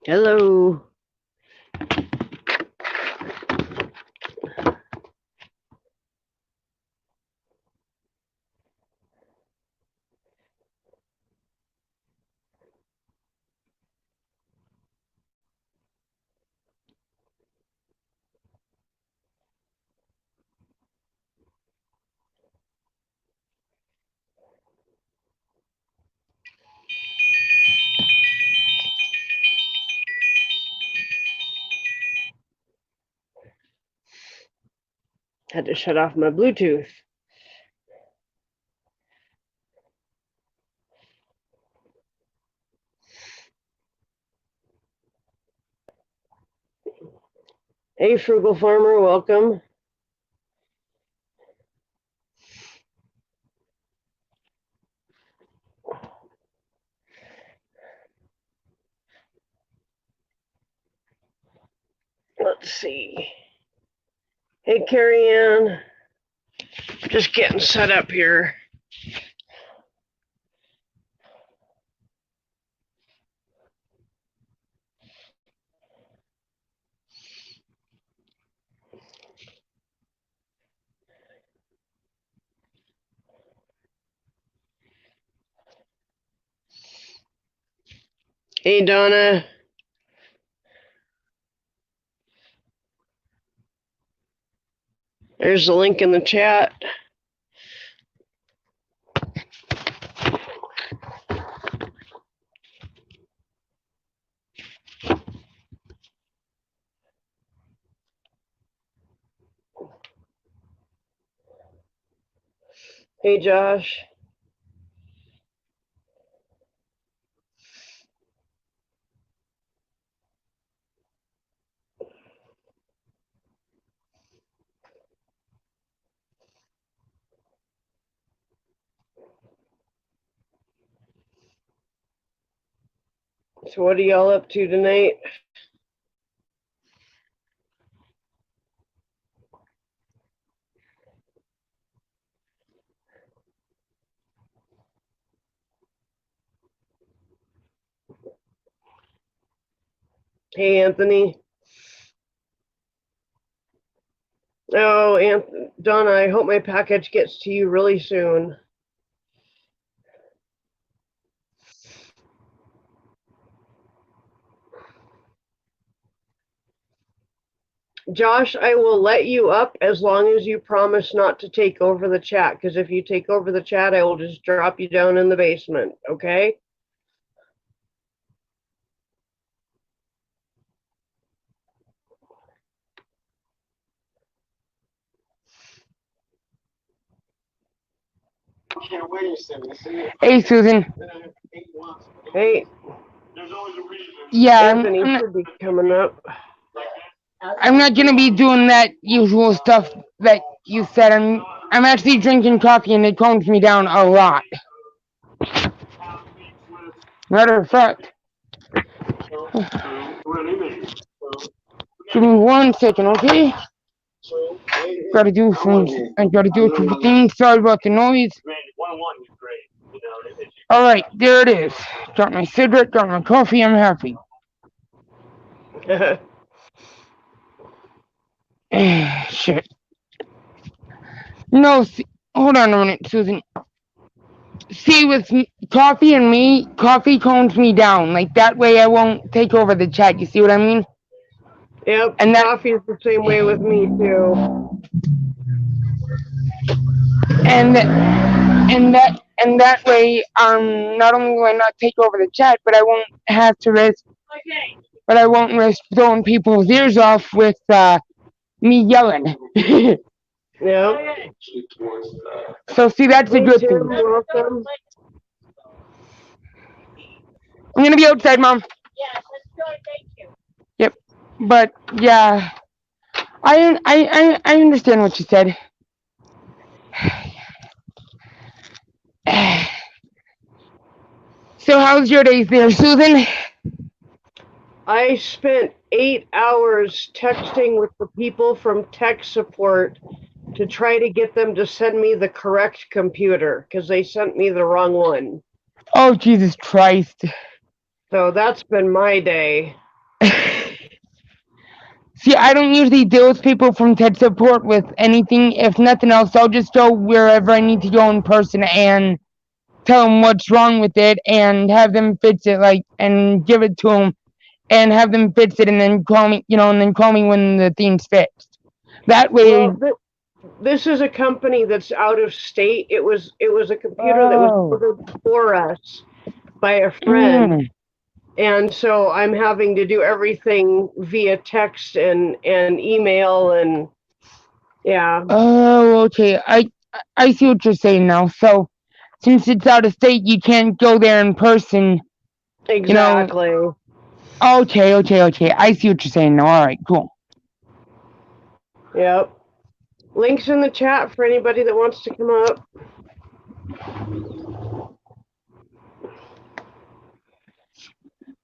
Hello. Had to shut off my Bluetooth. Hey, Frugal Farmer, welcome. Let's see. Hey, Carrie Ann. Just getting set up here. Hey, Donna. There's the link in the chat. Hey, Josh. So what are y'all up to tonight? Hey, Anthony. Oh, Donna, I hope my package gets to you really soon. Josh, I will let you up as long as you promise not to take over the chat, because if you take over the chat, I will just drop you down in the basement, okay? Hey, Susan. Hey. Yeah, Anthony should be coming up. I'm not gonna be doing that usual stuff that you said. I'm actually drinking coffee and it calms me down a lot. Matter of fact, give me 1 second, okay? I gotta do a couple things. Sorry about the noise. Alright, there it is. Got my cigarette, got my coffee, I'm happy. Shit. No, hold on a minute, Susan. See, with coffee and me, coffee calms me down. Like, that way I won't take over the chat. You see what I mean? Yep, and coffee is the same way with me, too. And that way, not only will I not take over the chat, but I won't have to risk. Okay. But I won't risk throwing people's ears off with me yelling. Yeah. So see, that's a good thing. Welcome. I'm gonna be outside, Mom. Yes, let's go. Thank you. Yep. But yeah, I understand what you said. So how's your days there, Susan? I spent 8 hours texting with the people from tech support to try to get them to send me the correct computer because they sent me the wrong one. Oh, Jesus Christ. So that's been my day. See, I don't usually deal with people from tech support with anything. If nothing else, I'll just go wherever I need to go in person and tell them what's wrong with it and have them fix it, like, and give it to them and have them fix it and then call me, and then call me when the thing's fixed. That way. Well, this is a company that's out of state. It was a computer that was Oh. ordered for us by a friend, Mm. and so I'm having to do everything via text and email and yeah, Oh, okay. I see what you're saying now. So, since it's out of state, you can't go there in person. You know. exactly. Okay, okay, okay. I see what you're saying now. All right, cool. Yep. Links in the chat for anybody that wants to come up.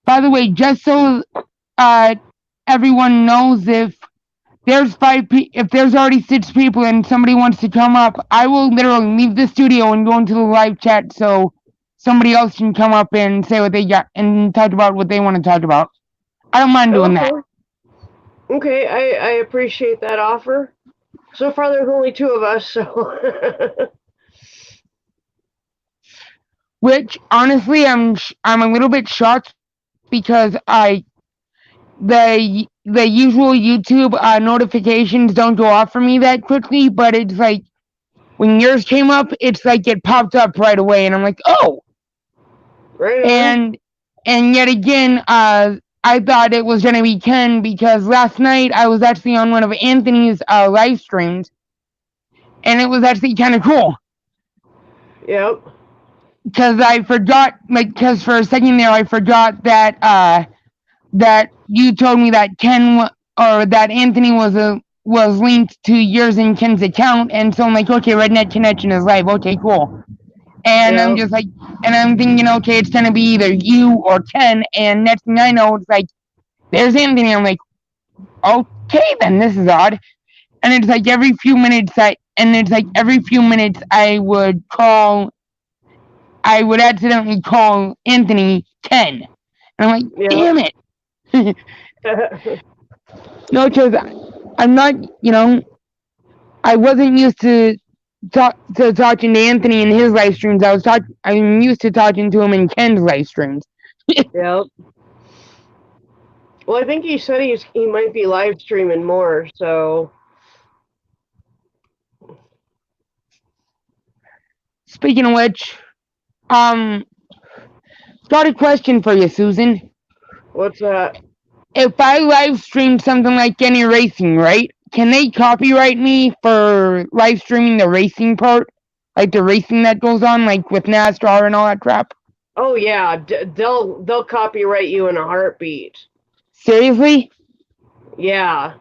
By the way, just so uh everyone knows, if there's already 6 people and somebody wants to come up, I will literally leave the studio and go into the live chat so somebody else can come up and say what they got and talk about what they want to talk about. I don't mind doing that. Okay, I appreciate that offer. So far, there's only 2 of us, so. Which honestly, I'm a little bit shocked because the usual YouTube notifications don't go off for me that quickly, but it's like when yours came up, it's like it popped up right away, and I'm like, oh. Right on. And yet again, I thought it was gonna be Ken because last night I was actually on one of Anthony's live streams, and it was actually kind of cool. Yep. Because I forgot, because for a second there I forgot that you told me that or that Anthony was linked to yours and Ken's account, and so I'm like, okay, Redneck Connection is live. Okay, cool. And Yep. I'm just like, and I'm thinking, okay, it's gonna be either you or Ken, and next thing I know, it's like, there's Anthony. I'm like, okay, then this is odd. And it's like every few minutes, I would accidentally call Anthony Ken, and I'm like, Yep. damn it. No, because I'm not, I wasn't used to talking to Anthony in his live streams. I'm used to talking to him in Ken's live streams. Yep. Well, I think he said he might be live streaming more, so. Speaking of which, got a question for you, Susan. What's that? If I live stream something like any racing, right? Can they copyright me for live streaming the racing part, like the racing that goes on, like with NASCAR and all that crap? Oh yeah, they'll copyright you in a heartbeat. Seriously? Yeah,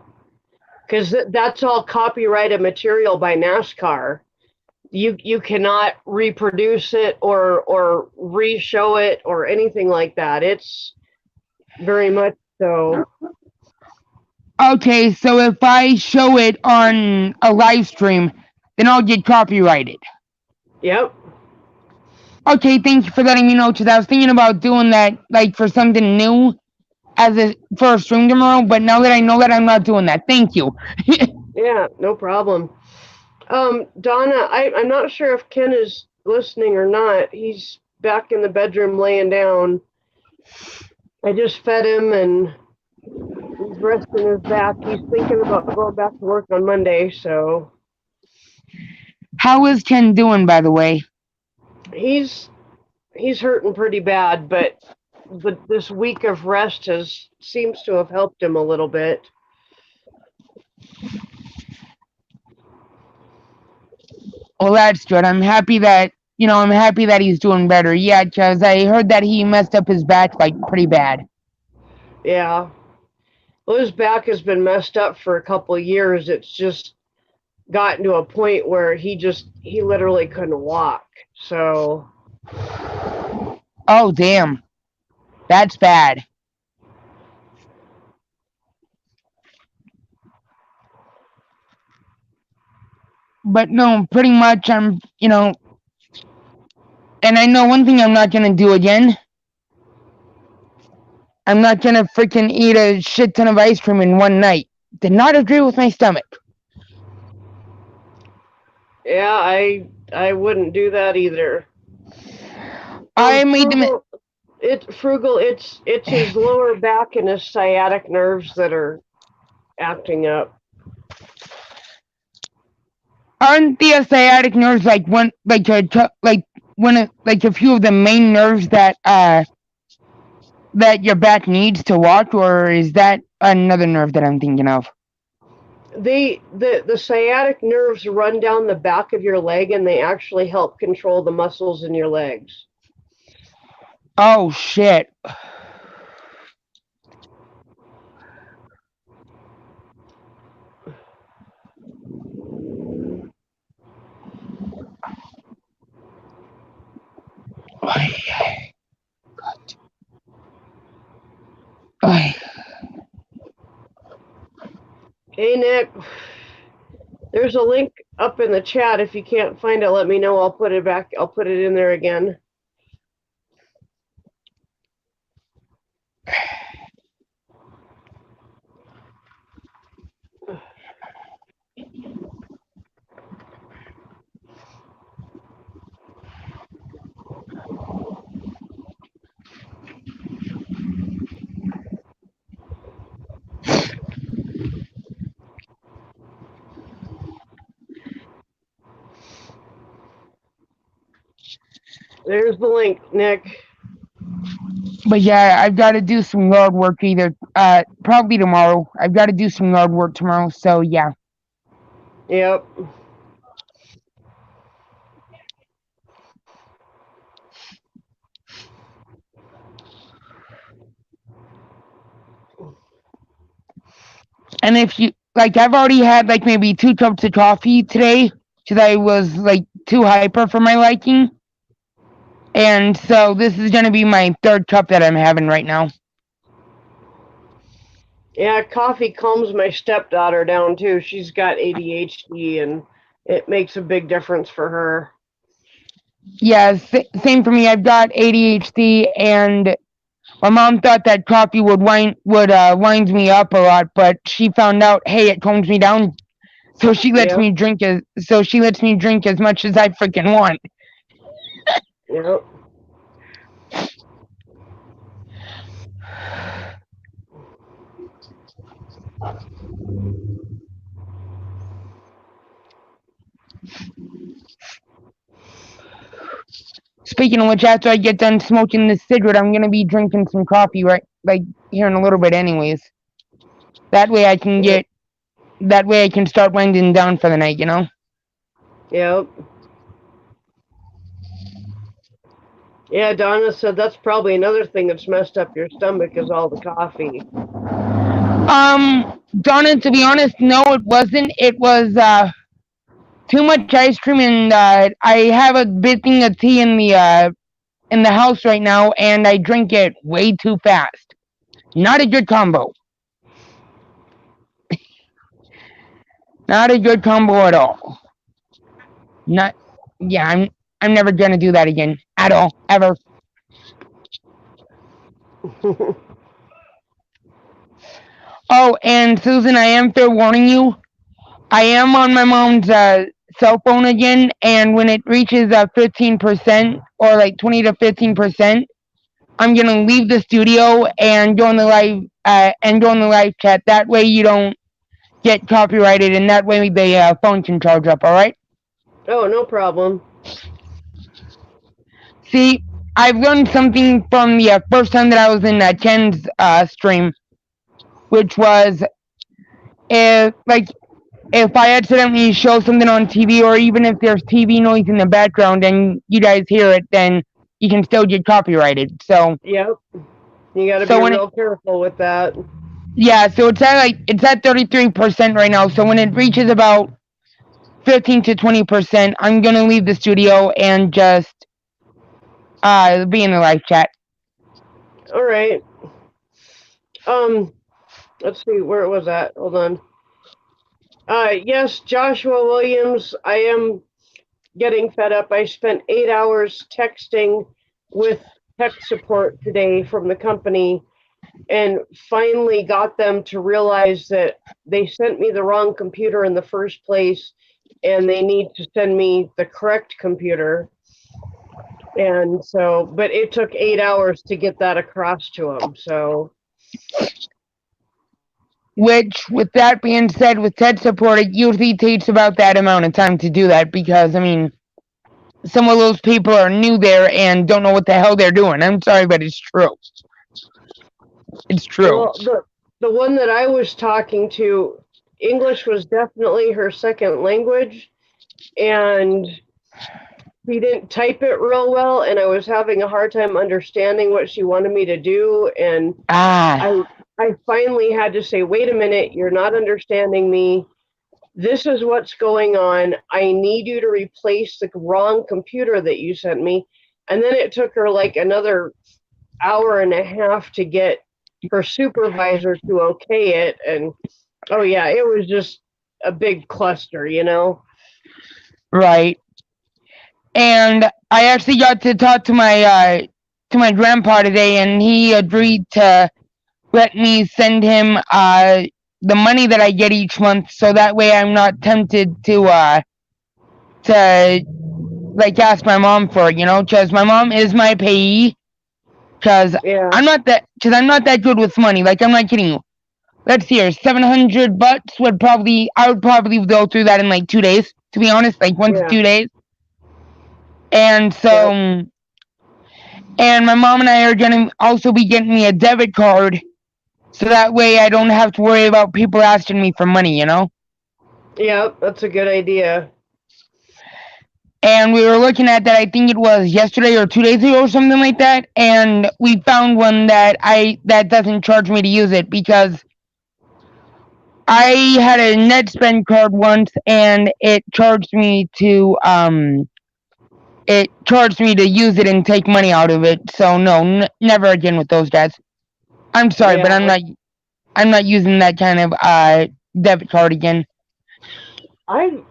because that's all copyrighted material by NASCAR. You cannot reproduce it or re-show it or anything like that. It's very much so. Okay, so if I show it on a live stream, then I'll get copyrighted. Yep. Okay, thank you for letting me know, because I was thinking about doing that, like, for something new for a stream tomorrow, but now that I know that, I'm not doing that. Thank you. Yeah, no problem. Donna, I'm not sure if Ken is listening or not. He's back in the bedroom laying down. I just fed him and he's resting his back. He's thinking about going back to work on Monday, so. How is Ken doing, by the way? He's hurting pretty bad, but this week of rest seems to have helped him a little bit. Well, that's good. I'm happy that he's doing better. Yeah, because I heard that he messed up his back, like, pretty bad. Yeah. Well, his back has been messed up for a couple of years. It's just gotten to a point where he literally couldn't walk. So. Oh, damn. That's bad. But no, pretty much and I know one thing I'm not gonna do again. I'm not gonna freaking eat a shit ton of ice cream in one night. did not agree with my stomach. Yeah, I wouldn't do that either. I made them. Frugal. It's his lower back and his sciatic nerves that are acting up. Aren't the sciatic nerves like one like a few of the main nerves that your back needs to watch, or is that another nerve that I'm thinking of? The sciatic nerves run down the back of your leg, and they actually help control the muscles in your legs. Oh shit. Hey Nick, there's a link up in the chat. If you can't find it, let me know. I'll put it back. I'll put it in there again. There's the link, Nick. But yeah, I've got to do some yard work either. Probably tomorrow. I've got to do some yard work tomorrow. So yeah. Yep. And if you like, I've already had like maybe 2 cups of coffee today because I was like too hyper for my liking. And so this is gonna be my 3rd cup that I'm having right now. Yeah, coffee calms my stepdaughter down too. She's got ADHD, and it makes a big difference for her. Yeah, same for me. I've got ADHD, and my mom thought that coffee would wind me up a lot, but she found out, hey, it calms me down. So she lets Yep. me drink as much as I freaking want. Yep. Speaking of which, after I get done smoking this cigarette, I'm gonna be drinking some coffee right like here in a little bit, anyways. That way I can Yep. start winding down for the night, you know. Yep. Yeah, Donna said that's probably another thing that's messed up your stomach is all the coffee. Donna, to be honest, no, it wasn't. It was too much ice cream, and I have a big thing of tea in the house right now, and I drink it way too fast. Not a good combo. Not a good combo at all. Not. Yeah, I'm never gonna do that again at all, ever. Oh, and Susan, I am fair warning you. I am on my mom's cell phone again, and when it reaches 15% or like 20 to 15%, I'm gonna leave the studio and go on the live chat. That way you don't get copyrighted, and that way the phone can charge up. All right. Oh, no problem. See, I've learned something from the first time that I was in Ken's stream, which was if I accidentally show something on TV, or even if there's TV noise in the background and you guys hear it, then you can still get copyrighted. So Yep. You got to so be when real careful with that. yeah, so it's at 33% right now. So when it reaches about 15 to 20%, I'm gonna leave the studio and just be in the live chat. All right. Let's see, where was that? Hold on. Yes, Joshua Williams. I am getting fed up. I spent 8 hours texting with tech support today from the company, and finally got them to realize that they sent me the wrong computer in the first place and they need to send me the correct computer. And so, but it took 8 hours to get that across to them. So, Which, with that being said, with tech support, it usually takes about that amount of time to do that because, I mean, some of those people are new there and don't know what the hell they're doing. I'm sorry, but it's true. It's true. well, the one that I was talking to, English was definitely her second language, and she didn't type it real well, and I was having a hard time understanding what she wanted me to do, and I Ah, I finally had to say, "Wait a minute, you're not understanding me. This is what's going on. I need you to replace the wrong computer that you sent me." And then it took her like another hour and a half to get her supervisor to okay it. And oh, yeah, it was just a big cluster, you know? right. And I actually got to talk to my grandpa today, and he agreed to let me send him the money that I get each month, so that way I'm not tempted to like ask my mom for it, you know, because my mom is my payee. Because Yeah, I'm not that good with money. Like, I'm not kidding you. Let's see here, $700 I would probably go through that in like 2 days. To be honest, like 1 to 2 yeah, days. And yeah, so, and my mom and I are gonna also be getting me a debit card, so that way I don't have to worry about people asking me for money, you know. yeah, that's a good idea. And we were looking at that. I think it was yesterday or 2 days ago or something like that. And we found one that doesn't charge me to use it because I had a net spend card once and it charged me to use it and take money out of it. So no, never again with those guys. I'm sorry, but Yeah, I'm not using that kind of debit card again. I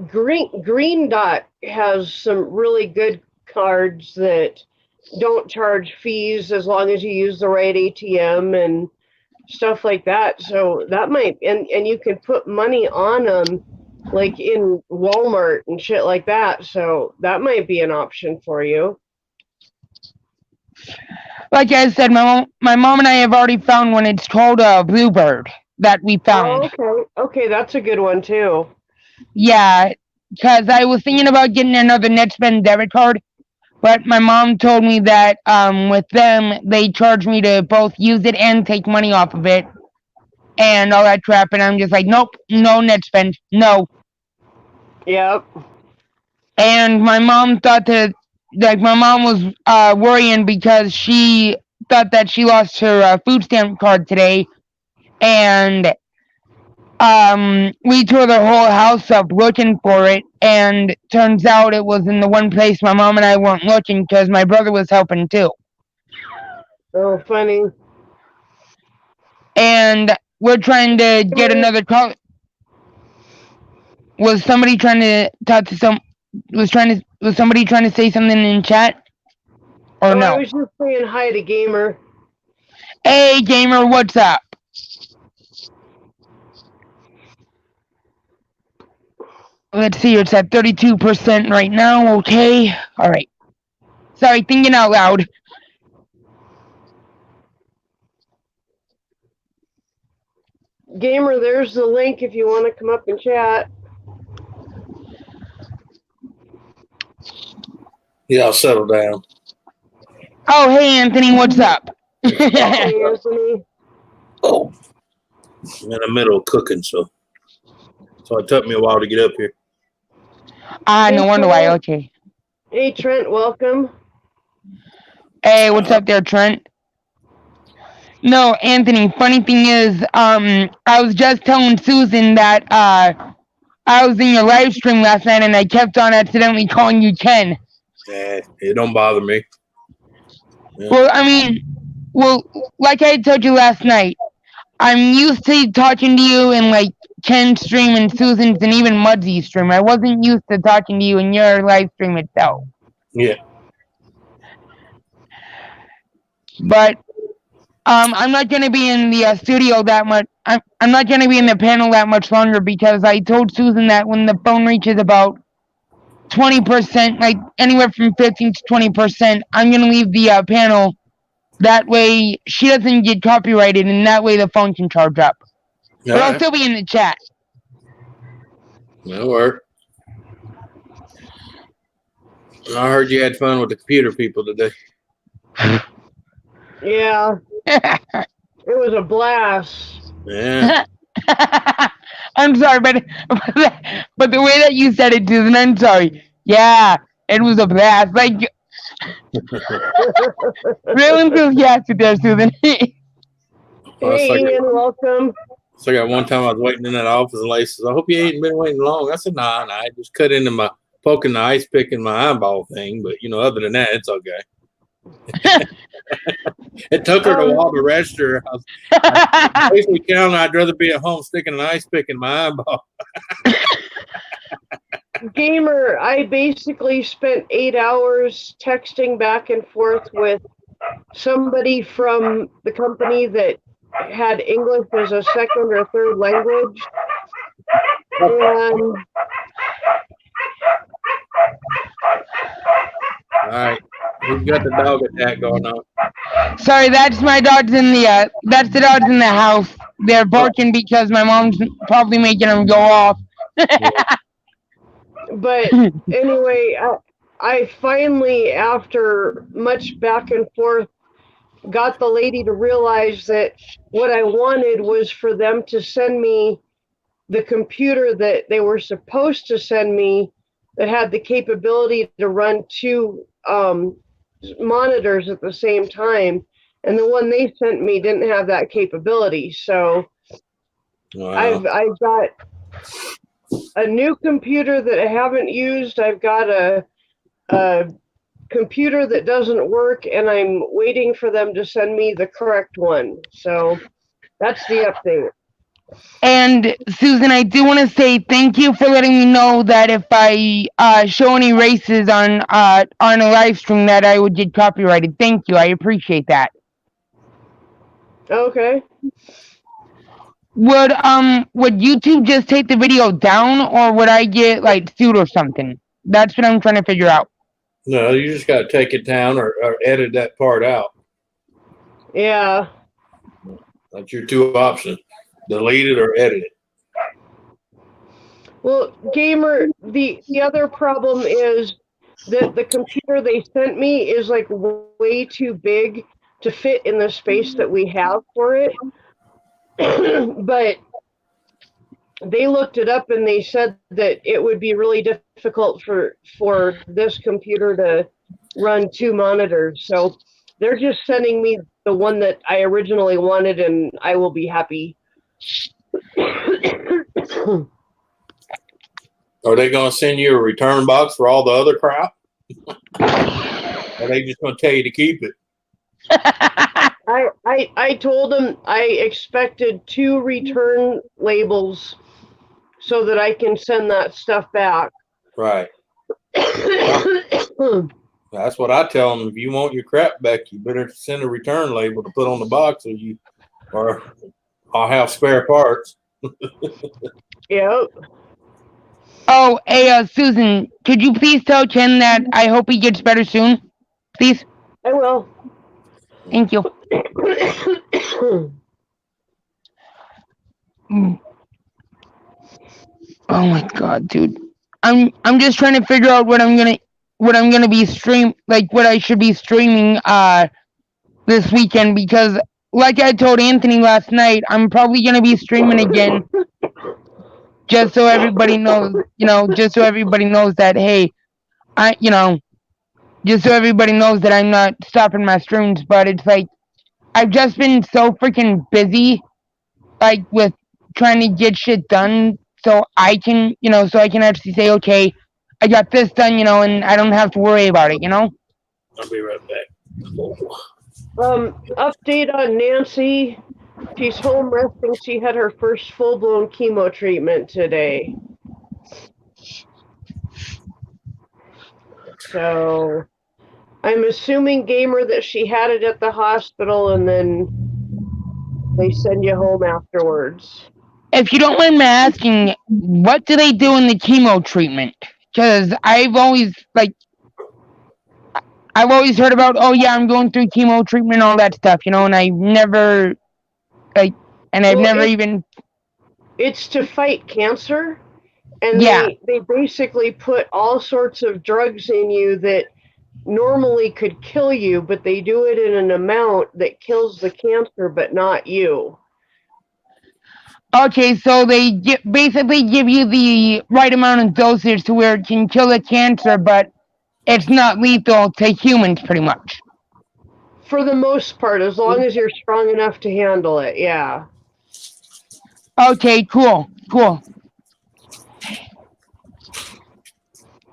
Green Dot has some really good cards that don't charge fees as long as you use the right ATM and stuff like that. So that might, and you can put money on them like in Walmart and shit like that. So that might be an option for you. Like I said, my mom and I have already found one. It's called a Bluebird that we Oh, found. okay. Okay, that's a good one too. Yeah, because I was thinking about getting another NetSpend debit card, but my mom told me that with them they charge me to both use it and take money off of it and all that crap, and I'm just like, nope, no NetSpend, no. Yep. And my mom thought that, like, my mom was worrying because she thought that she lost her food stamp card today, and we tore the whole house up looking for it, and turns out it was in the one place my mom and I weren't looking because my brother was helping too. Oh, funny. And we're trying to get another call. Was somebody trying to talk to some? Was somebody trying to say something in chat or Oh, I no? was just saying hi to Gamer. Hey gamer, what's up? Let's see, it's at 32% right now. Okay, all right. Sorry, thinking out loud. Gamer, there's the link if you want to come up and chat. Yeah, I'll settle down. Oh, hey Anthony, what's up? Hey, Anthony. Oh, I'm in the middle of cooking, so it took me a while to get up here. Hey, No wonder why. Trent. Okay. Hey, Trent, welcome. Hey, what's up there, Trent? No, Anthony. Funny thing is, I was just telling Susan that I was in your live stream last night, and I kept on accidentally calling you Ken. It don't bother me. Yeah. Well, I mean, well, like I told you last night, I'm used to talking to you in like Ken's stream and Susan's and even Mudsy's stream. I wasn't used to talking to you in your live stream itself. Yeah. But I'm not gonna be in the studio that much. I'm not gonna be in the panel that much longer because I told Susan that when the phone reaches about 20%, like anywhere from 15 to 20%, I'm gonna leave the panel. That way she doesn't get copyrighted, and that way the phone can charge up. All But I'll right. still be in the chat. That'll work. I heard you had fun with the computer people today. Yeah, it was a blast. Yeah. I'm sorry, but the way that you said it, Susan, I'm sorry. Yeah, it was a blast. Like real enthusiastic there, Susan. Well, it's Hey, like Ian, welcome. it's like one time I was waiting in that office and Lacey says, "I hope you ain't been waiting long." I said, "Nah, I just cut into my poking the ice pick in my eyeball thing, but other than that, it's okay." It took her a while to register. I basically counting I'd rather be at home sticking an ice pick in my eyeball. Gamer, I basically spent 8 hours texting back and forth with somebody from the company that had English as a second or third language. And All right, who's got the dog attack going on? Sorry, that's my dogs in the that's the dogs in the house. They're barking because my mom's probably making them go off. but anyway, I finally, after much back and forth, got the lady to realize that what I wanted was for them to send me the computer that they were supposed to send me that had the capability to run two monitors at the same time. And the one they sent me didn't have that capability. So Wow. I've got a new computer that I haven't used. I've got a computer that doesn't work, and I'm waiting for them to send me the correct one. So that's the update. And Susan, I do want to say thank you for letting me know that if I show any races on a live stream that I would get copyrighted. Thank you, I appreciate that. Okay. Would YouTube just take the video down, or would I get like sued or something? That's what I'm trying to figure out. No, you just got to take it down or edit that part out. Yeah. That's your two options: delete it or edit it. Well, Gamer, the other problem is that the computer they sent me is like way too big to fit in the space that we have for it. But they looked it up and they said that it would be really difficult for this computer to run two monitors. So they're just sending me the one that I originally wanted, and I will be happy. Are they going to send you a return box for all the other crap? Or are they just going to tell you to keep it? I told them I expected 2 return labels so that I can send that stuff back. Right. That's what I tell them. If you want your crap back, you better send a return label to put on the box, or I'll have spare parts. Yep. Oh, hey, Susan, could you please tell Ken that I hope he gets better soon? Please? I will. Thank you. Oh my god, dude. I'm just trying to figure out what I'm gonna be what I should be streaming this weekend, because like I told Anthony last night, I'm probably gonna be streaming again. Just so everybody knows, just so everybody knows that, hey, just so everybody knows that I'm not stopping my streams. But it's like, I've just been so freaking busy, like, with trying to get shit done so I can, so I can actually say, okay, I got this done, and I don't have to worry about it, I'll be right back. Update on Nancy. She's home resting. She had her first full-blown chemo treatment today. So I'm assuming, Gamer, that she had it at the hospital and then they send you home afterwards. If you don't mind me asking, what do they do in the chemo treatment? Because I've always heard about, oh yeah, I'm going through chemo treatment and all that stuff, and I've never even. It's to fight cancer, and Yeah. they basically put all sorts of drugs in you that normally could kill you, but they do it in an amount that kills the cancer, but not you. Okay, so they basically give you the right amount of dosage to where it can kill the cancer, but it's not lethal to humans, pretty much. For the most part, as long as you're strong enough to handle it, yeah. Okay, cool.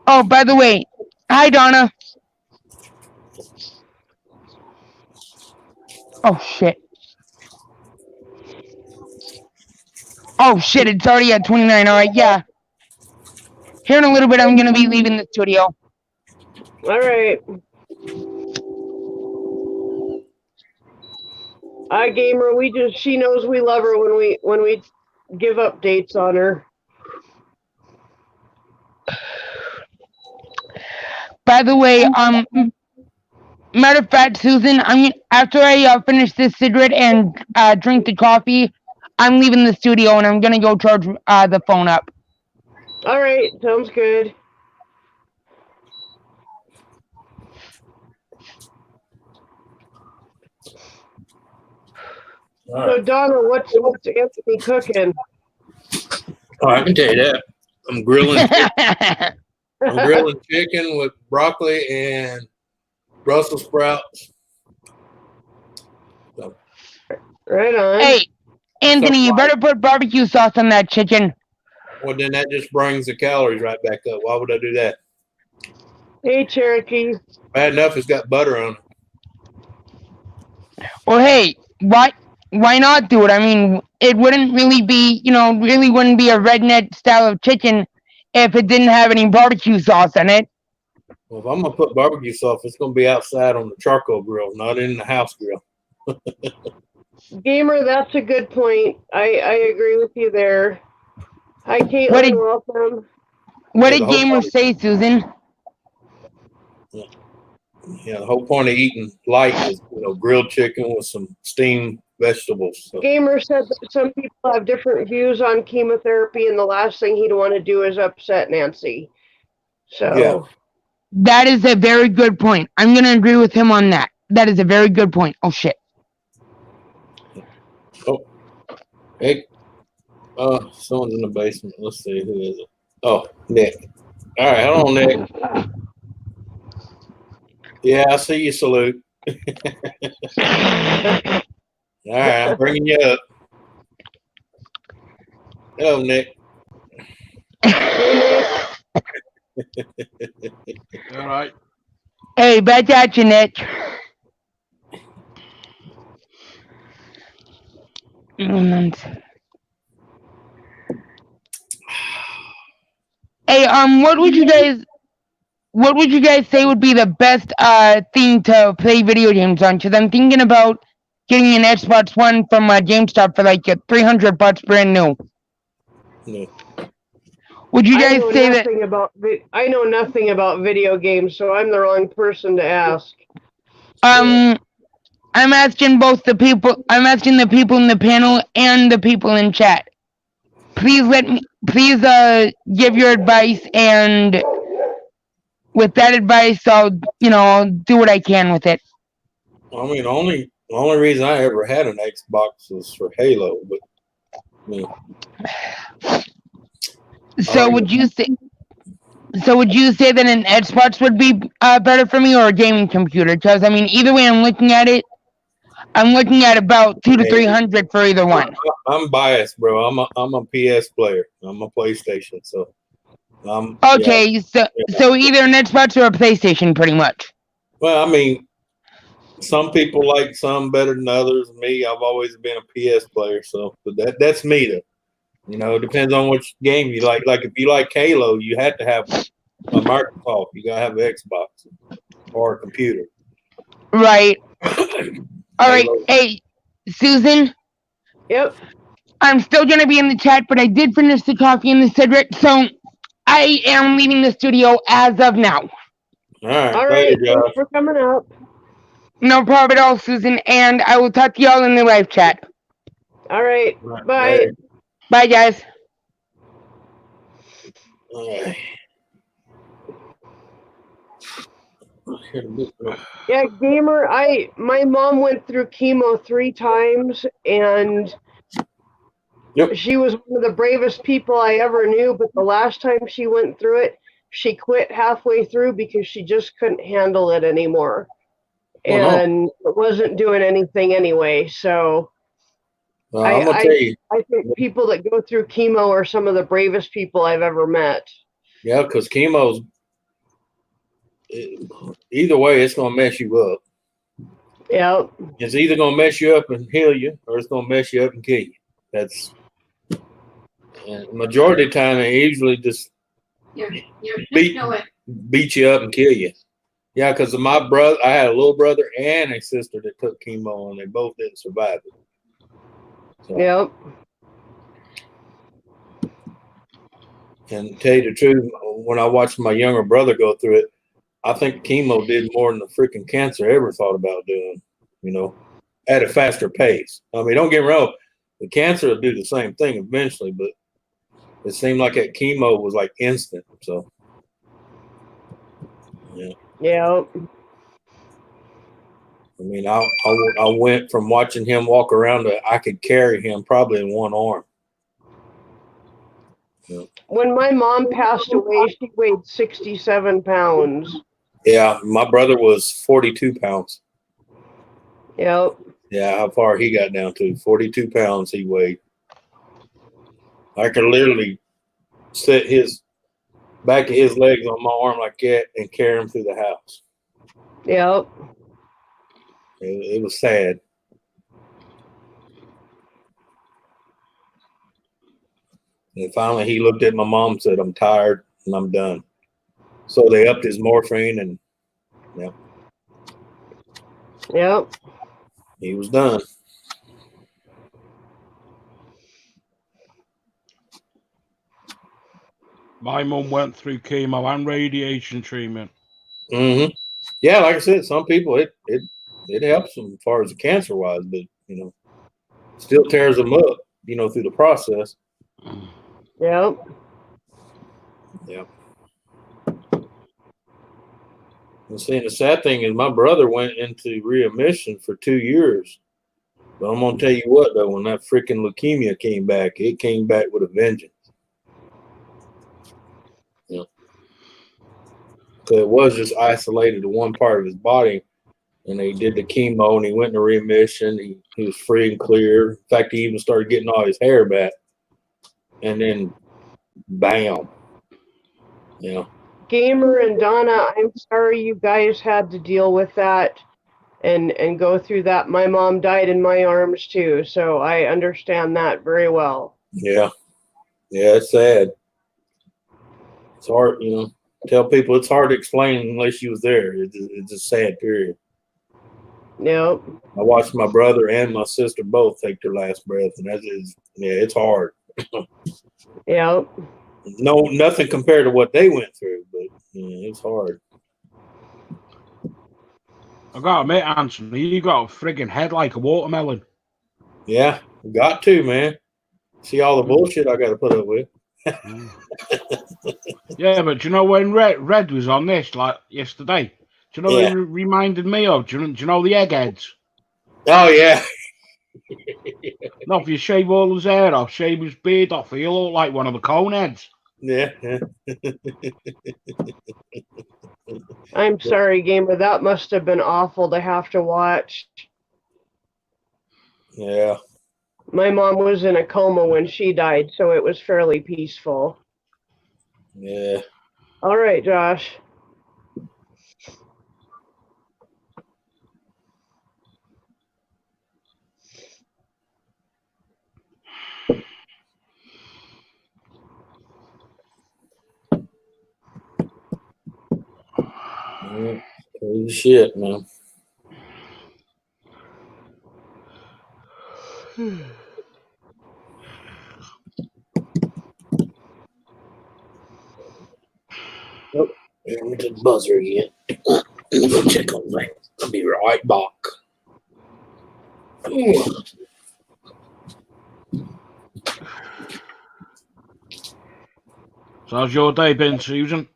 Oh, by the way, hi, Donna. Oh, shit. It's already at 29. All right, yeah. Here in a little bit, I'm going to be leaving the studio. All right. Gamer, she knows we love her when we give updates on her. By the way, matter of fact, Susan, after I finish this cigarette and drink the coffee, I'm leaving the studio and I'm gonna go charge the phone up. All right, sounds good. Right. So Donna, what's Anthony cooking? Oh, I can tell you that. I'm grilling. I'm grilling chicken with broccoli and Brussels sprouts. So, Right on. Hey, Anthony, you better put barbecue sauce on that chicken. Well, then that just brings the calories right back up. Why would I do that? Hey, Cherokee. Bad enough it's got butter on it. Well, hey, why not do it? I mean, it wouldn't really be, really wouldn't be a redneck style of chicken if it didn't have any barbecue sauce in it. Well, if I'm going to put barbecue sauce, it's going to be outside on the charcoal grill, not in the house grill. Gamer, that's a good point. I agree with you there. Hi, Caitlin. Welcome. What did Gamer say, Susan? Yeah, the whole point of eating light is, grilled chicken with some steamed vegetables. So. Gamer said that some people have different views on chemotherapy, and the last thing he'd want to do is upset Nancy. So yeah. That is a very good point. I'm going to agree with him on that. That is a very good point. Oh, shit. Oh, hey. Someone's in the basement. Let's see. Who is it? Oh, Nick. All right. Hold on, Nick. Yeah, I see you. Salute. All right. I'm bringing you up. Hello, Nick. All right. Hey, back at you, Nick. Hey, what would you guys say would be the best thing to play video games on? Because I'm thinking about getting an Xbox One from GameStop for like $300 brand new. Yeah. Would you guys say that? I know nothing about video games, so I'm the wrong person to ask. I'm asking both the people. I'm asking the people in the panel and the people in chat. Please give your advice, and with that advice, I'll do what I can with it. I mean, the only reason I ever had an Xbox was for Halo, but So would you say that an Xbox would be better for me, or a gaming computer? Because I mean, either way, I'm looking at about $200 to $300 for either one. I'm biased, bro. I'm a PS player. I'm a PlayStation, so. Okay, yeah. So either an Xbox or a PlayStation, pretty much. Well, I mean, some people like some better than others. Me, I've always been a PS player, so that's me. Though, it depends on which game you like. Like if you like Halo, you have to have a Microsoft. You gotta have an Xbox or a computer. Right. All right. Hey, Susan. Yep. I'm still going to be in the chat, but I did finish the coffee and the cigarette, so I am leaving the studio as of now. All right. All Later, right. Thanks Josh. for coming up. No problem at all, Susan, and I will talk to y'all in the live chat. All right. All right, Bye. later. Bye, guys. All right. Yeah, gamer. My mom went through chemo 3 times, and Yep. she was one of the bravest people I ever knew. But the last time she went through it, she quit halfway through because she just couldn't handle it anymore, Oh, no. and it wasn't doing anything anyway. So I'm gonna tell you. I think people that go through chemo are some of the bravest people I've ever met. Yeah, because chemo's either way, it's gonna mess you up. Yep. It's either gonna mess you up and heal you, or it's gonna mess you up and kill you. That's majority of the time. They usually just beat you up and kill you. Yeah, because my brother, I had a little brother and a sister that took chemo, and they both didn't survive it. So, Yep. and to tell you the truth, when I watched my younger brother go through it, I think chemo did more than the freaking cancer ever thought about doing. You know, at a faster pace. I mean, don't get me wrong, the cancer will do the same thing eventually, but it seemed like that chemo was like instant. So, yeah. Yep. I mean, I went from watching him walk around to I could carry him probably in one arm. Yeah. When my mom passed away, she weighed 67 pounds. Yeah, my brother was 42 pounds. Yep. Yeah, how far he got down to 42 pounds he weighed. I could literally set his back of his legs on my arm like that and carry him through the house. Yep. It was sad. And finally, he looked at my mom and said, "I'm tired and I'm done." So they upped his morphine, and yeah, Yep. he was done. My mum went through chemo and radiation treatment. Mm-hmm. Yeah, like I said, some people it helps them as far as the cancer wise, but still tears them up, through the process. Yep. Yeah. And seeing the sad thing is my brother went into readmission for 2 years. But I'm gonna tell you what though, when that freaking leukemia came back, it came back with a vengeance. Yeah. Because it was just isolated to one part of his body. And they did the chemo and he went into remission. He was free and clear. In fact, he even started getting all his hair back. And then bam. Yeah. Gamer and Donna, I'm sorry you guys had to deal with that and go through that. My mom died in my arms too, so I understand that very well. Yeah. Yeah, it's sad. It's hard, tell people it's hard to explain unless you was there. It's a sad period. Yep. I watched my brother and my sister both take their last breath, and it's hard. Yep. No, nothing compared to what they went through, but it's hard. I gotta admit, Anthony, you got a friggin' head like a watermelon. Yeah, got to, man. See all the bullshit I got to put up with. Yeah, but do you know when Red was on this, like yesterday? Do you know what Yeah. it reminded me of? Do you know the eggheads? Oh, yeah. No, if you shave all his hair off, shave his beard off, he'll look like one of the cone heads. Yeah. I'm sorry, Gamer. That must have been awful to have to watch. Yeah. My mom was in a coma when she died, so it was fairly peaceful. Yeah. All right, Josh. Yeah. Crazy shit, man. Oh, here we the buzzer again. Let me go check on that. I'll be right back. Ooh. So how's your day been, Susan?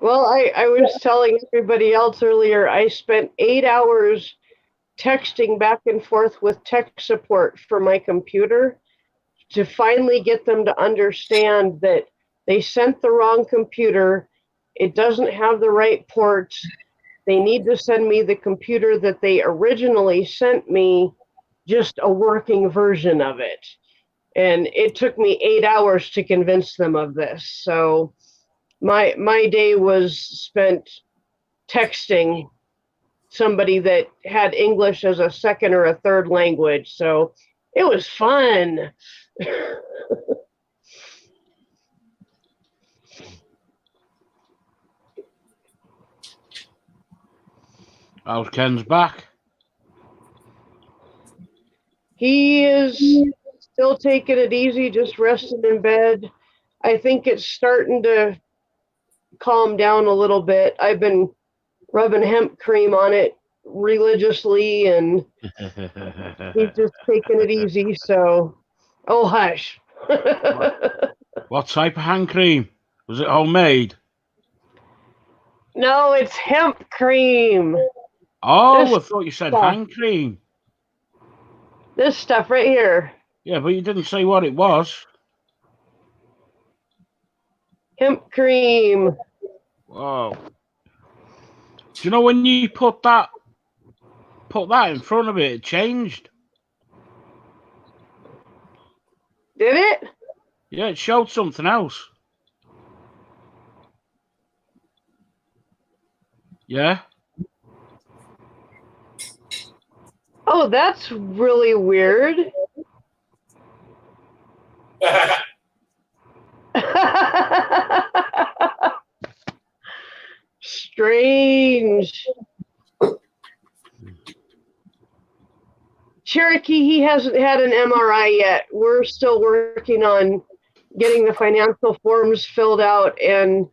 Well, I was telling everybody else earlier, I spent 8 hours texting back and forth with tech support for my computer to finally get them to understand that they sent the wrong computer. It doesn't have the right ports. They need to send me the computer that they originally sent me, just a working version of it. And it took me 8 hours to convince them of this. So my day was spent texting somebody that had English as a second or a third language. So it was fun. How's Ken's back? He is still taking it easy, just resting in bed. I think it's starting to calm down a little bit. I've been rubbing hemp cream on it religiously, and he's just taking it easy. So, oh, hush. What type of hand cream? Was it homemade? No, it's hemp cream. Oh, This I thought you said stuff. hand cream. This stuff right here. Yeah, but you didn't say what it was. Hemp cream. Whoa. Do you know when you put that in front of it, it changed? Did it? Yeah, it showed something else. Yeah? Oh, that's really weird. Strange. Cherokee, he hasn't had an MRI yet. We're still working on getting the financial forms filled out and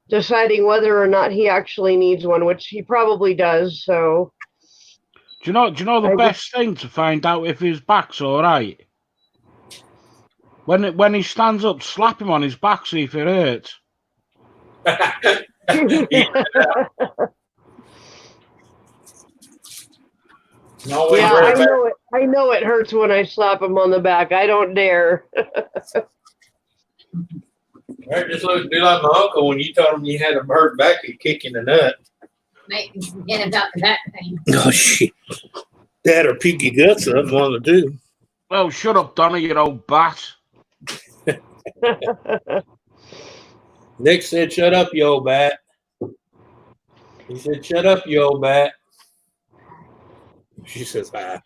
deciding whether or not he actually needs one, which he probably does. So, Do you know the I best thing to find out if his back's all right? When he stands up, slap him on his back, see if it hurts. No, yeah, I know it. I know it hurts when I slap him on the back. I don't dare. Right, just do like my uncle when you told him you had a hurt back, he'd kick in the nut. Make me forget about that thing. Oh shit! That or pick your guts up, one of the two. Oh, shut up, Donna, you old bat. Nick said, "Shut up, you old bat." He said, "Shut up, you old bat." She says, "Ah."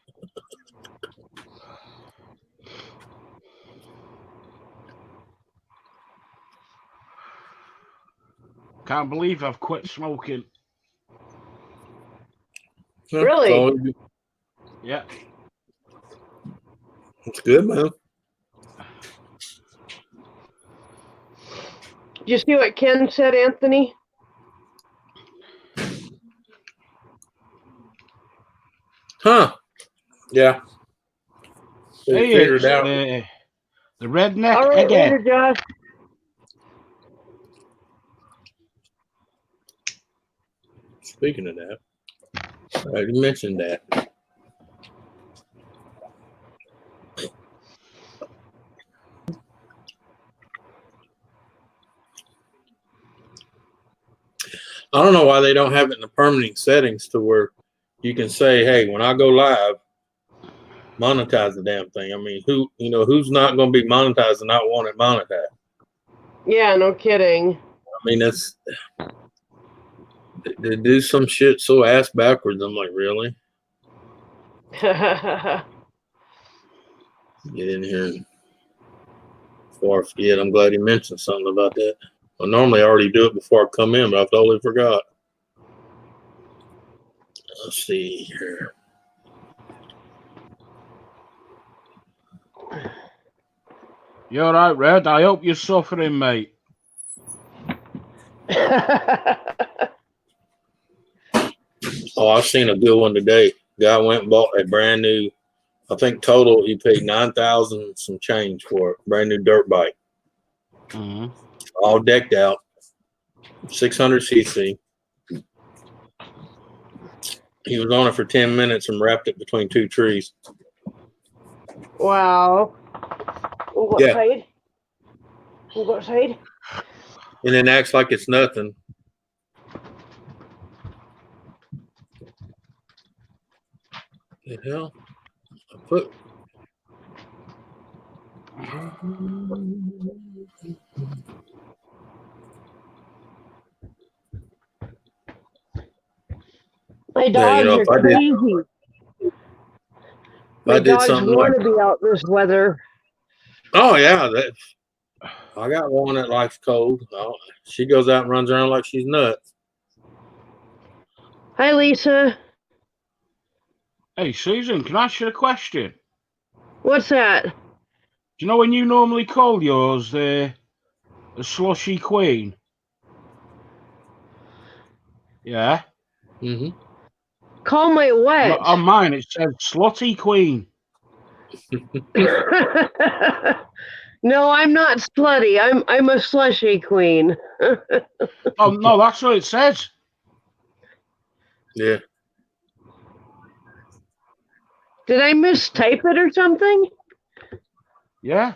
Can't believe I've quit smoking. Really? Yeah. It's good, man. Did you see what Ken said, Anthony? Huh? Yeah. Hey, figured it's it out. the redneck All right, again. later, Josh. Speaking of that, I already mentioned that. I don't know why they don't have it in the permanent settings to where you can say, "Hey, when I go live, monetize the damn thing." I mean, who's not going to be monetized and not want it monetized? Yeah, no kidding. I mean, they do some shit so ass backwards. I'm like, really? Get in here and before I forget. I'm glad he mentioned something about that. I normally already do it before I come in, but I totally forgot. Let's see here. You all right, Red? I hope you're suffering, mate. Oh, I've seen a good one today. Guy went and bought a brand new. I think total he paid 9,000 some change for it. Brand new dirt bike, all decked out, 600cc. He was on it for 10 minutes and wrapped it between two trees. Wow. We'll go Yeah. outside. We'll go outside. And then acts like it's nothing. The hell? I put. My Yeah, dogs are if I did, crazy. My I did dogs something want like, to be out this weather. oh yeah, I got one that likes cold. Oh, she goes out and runs around like she's nuts. Hi, Lisa. Hey, Susan, can I ask you a question? What's that? Do you know when you normally call yours a Slushy Queen? Yeah. Mm-hmm. Call my what? On mine, it says Slutty Queen. No, I'm not slutty. I'm a slushy queen. Oh, no, that's what it says. Yeah. Did I mistype it or something? Yeah.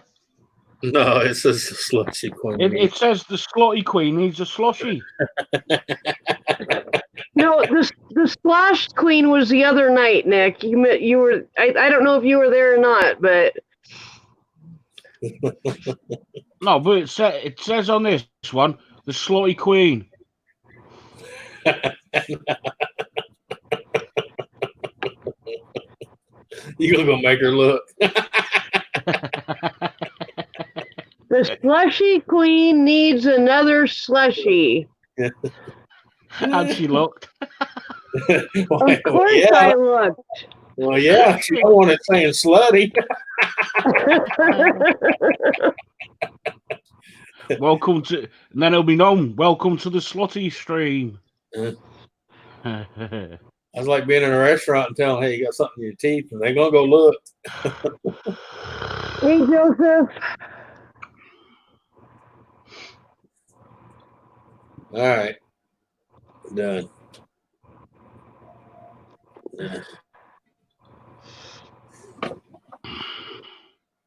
No, it says Slushy Queen. It says the Slutty Queen needs a slushy. No, the splash queen was the other night, Nick. You were. I don't know if you were there or not, but No, but it says on this one the Slutty Queen. You gonna go make her look? the slushy queen needs another slushy. How'd she look? Of course, yeah. I looked. Well, yeah. She don't want it saying slutty. Welcome to, and then it'll be known. Welcome to the Slutty stream. That's like being in a restaurant and telling, hey, you got something in your teeth, and they're gonna go look. Hey, Joseph. All right. Done. Yeah.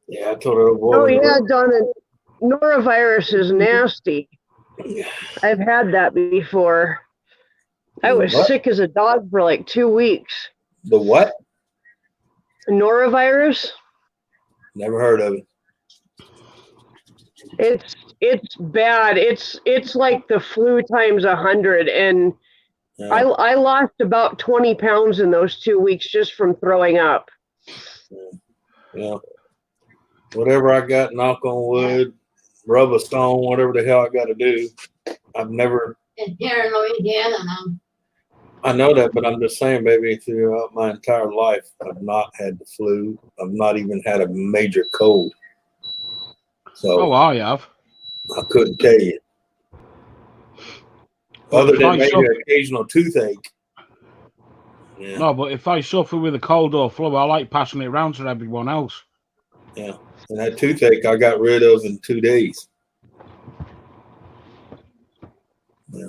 Yeah, I told her. Oh yeah, Donna. Norovirus is nasty. I've had that before. I was sick as a dog for like 2 weeks. The what? Norovirus. Never heard of it. It's bad. It's like the flu times 100, and Yeah. I lost about 20 pounds in those 2 weeks just from throwing up. Yeah. Whatever I got, knock on wood, rub a stone, whatever the hell I got to do. I've never. And here in Louisiana now. I know that, but I'm just saying, baby, throughout my entire life, I've not had the flu. I've not even had a major cold. So I have. I couldn't tell you. Other than maybe an occasional toothache. Yeah. No, but if I suffer with a cold or flu, I like passing it around to everyone else. Yeah. And that toothache I got rid of in 2 days. Yeah.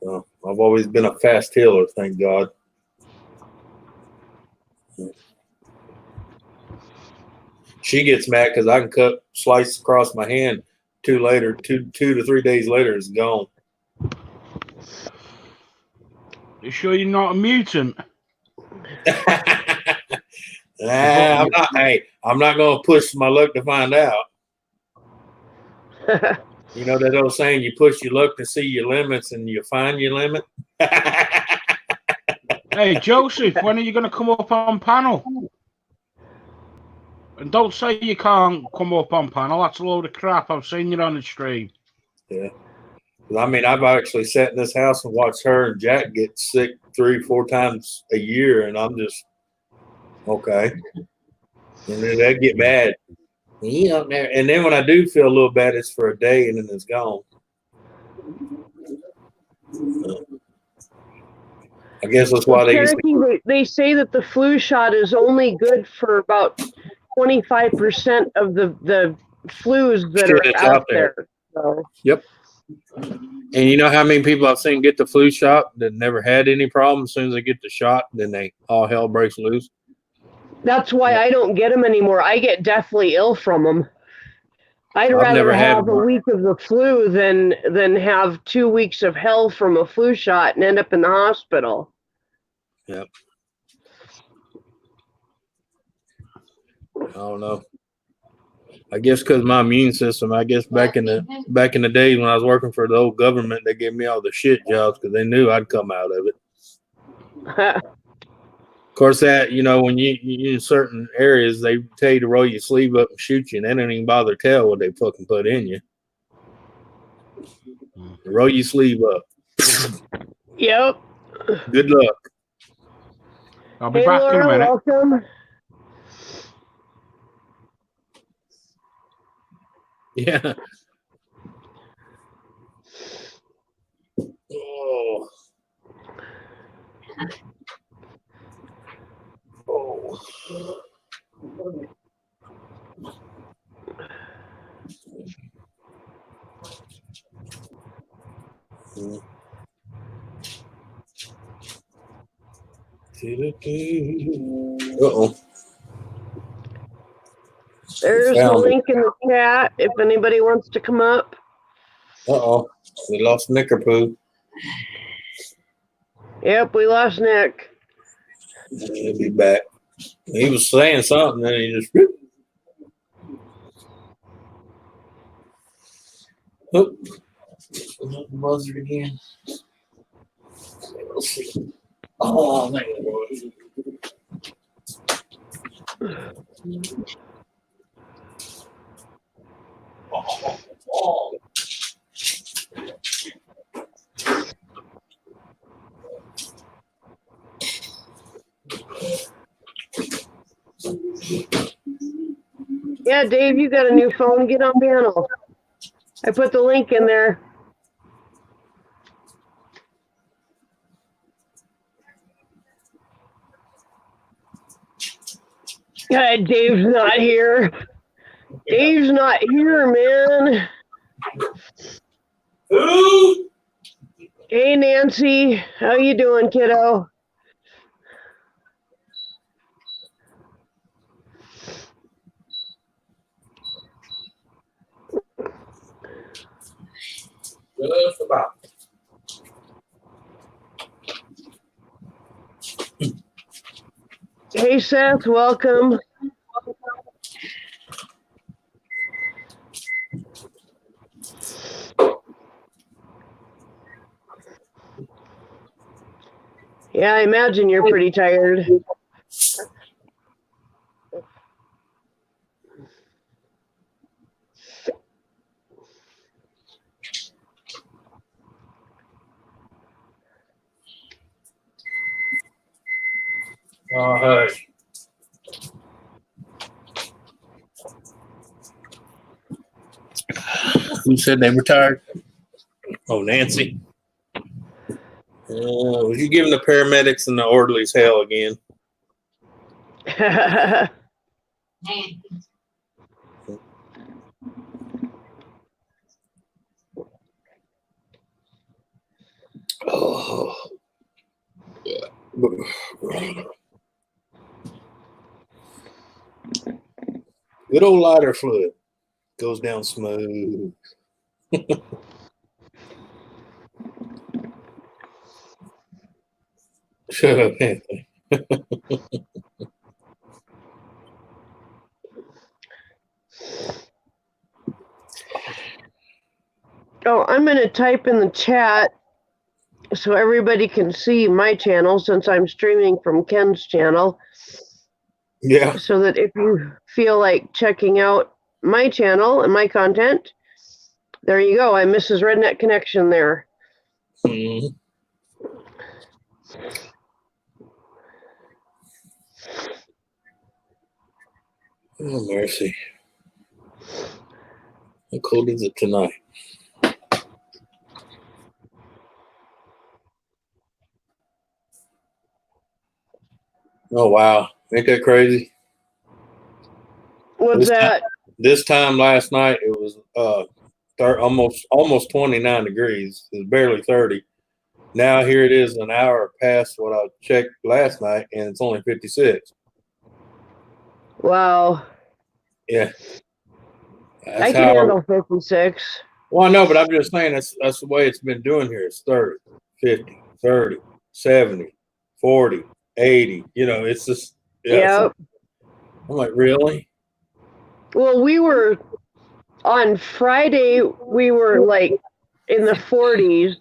So I've always been a fast healer, thank God. Yeah. She gets mad because I can slice across my hand. 2 to 3 days later, it's gone. You sure you're not a mutant? I'm not. Hey, I'm not going to push my luck to find out. You know that old saying, you push your luck to see your limits and you find your limit? Hey, Joseph, when are you going to come up on panel? And don't say you can't come up on panel. That's a load of crap. I've seen you on the stream. Yeah. I mean, I've actually sat in this house and watched her and Jack get sick 3-4 times a year, and I'm just, okay. And then that get bad. Yeah, and then when I do feel a little bad, it's for a day and then it's gone. I guess that's why they used Cherokee, they say that the flu shot is only good for about 25% of the flus that shit are that's out out there. there. So Yep. And you know how many people I've seen get the flu shot that never had any problem? As soon as they get the shot, then they all hell breaks loose. that's why I don't get them anymore. I get deathly ill from them. I'd I've rather never had have a week of the flu than have 2 weeks of hell from a flu shot and end up in the hospital. Yep. I don't know. I guess because my immune system. I guess back in the days when I was working for the old government, they gave me all the shit jobs because they knew I'd come out of it. Of course, that when you in certain areas, they tell you to roll your sleeve up and shoot you, and they don't even bother to tell what they fucking put in you. Roll your sleeve up. Yep. Good luck. I'll be Hey, back in a Laura, minute. welcome. Yeah. Oh. Oh. Uh-oh. There's the link in the chat if anybody wants to come up. Uh-oh. We lost Knickerpoo. Yep, we lost Nick. He'll be back. He was saying something, and he just. Oh, buzzer again. Let's see. Oh, man. Oh. Yeah, Dave, you got a new phone. Get on panel. I put the link in there. Dave's not here. Dave's not here, man. Who? Hey, Nancy. How you doing, kiddo? Just about. Hey, Seth. Welcome. Yeah, I imagine you're pretty tired. Oh, hush. Who said they retired? Oh, Nancy. Was you giving the paramedics and the orderlies hell again? Oh. Good old lighter fluid goes down smooth. Shut up, Anthony. Oh, I'm going to type in the chat so everybody can see my channel since I'm streaming from Ken's channel. Yeah. So that if you feel like checking out my channel and my content, there you go. I'm Mrs. Redneck Connection there. Mm-hmm. Oh, mercy. How cold is it tonight? Oh wow, ain't that crazy? What's that? This time last night it was almost 29 degrees. It was barely 30. Now here it is an hour past what I checked last night, and it's only 56. Wow. Yeah, I can handle 56. Well, I know, but I'm just saying that's the way it's been doing here. It's 30, 50, 30, 70, 40, 80. You know, it's just Yep. I'm like, really? Well, we were on Friday, we were like in the 40s.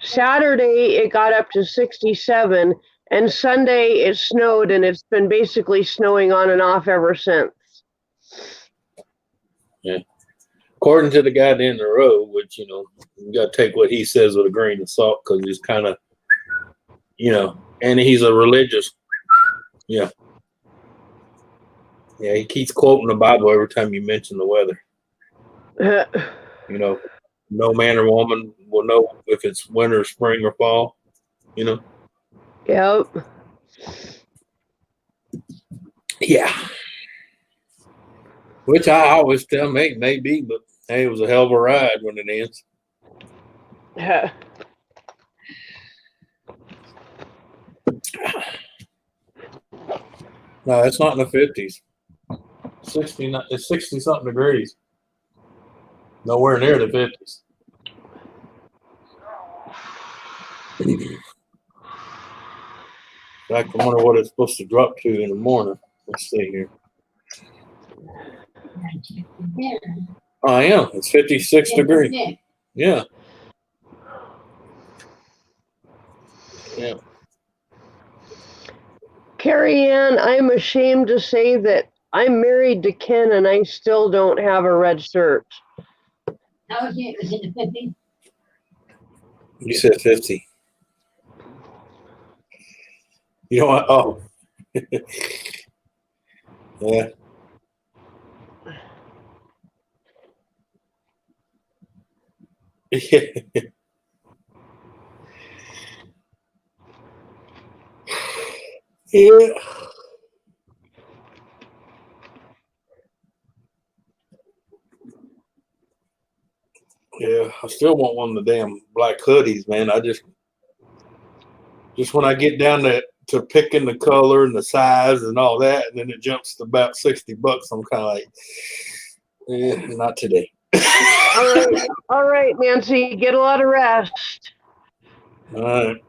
Saturday, it got up to 67. And Sunday, it snowed, and it's been basically snowing on and off ever since. Yeah. According to the guy at the end of the road, which, you know, you got to take what he says with a grain of salt because he's kind of, you know, and he's a religious. Yeah. Yeah, he keeps quoting the Bible every time you mention the weather. You know, no man or woman will know if it's winter, spring, or fall, you know? Yep. Yeah. Which I always tell me maybe, but hey, it was a hell of a ride when it ends. No, it's not in the 50s. 60, it's 60 something degrees. Nowhere near the 50s. In fact, I wonder what it's supposed to drop to in the morning. Let's see here. Oh, I am. It's 56 degrees. Yeah. Yeah. Carrie Ann, I'm ashamed to say that I'm married to Ken and I still don't have a red shirt. How was it? Was it the 50s? You said 50. You know what? Oh. Yeah. Yeah. Yeah, I still want one of the damn black hoodies, man. I just when I get down to picking the color and the size and all that, and then it jumps to about $60. I'm kind of like, not today. All right, Nancy, get a lot of rest. All right.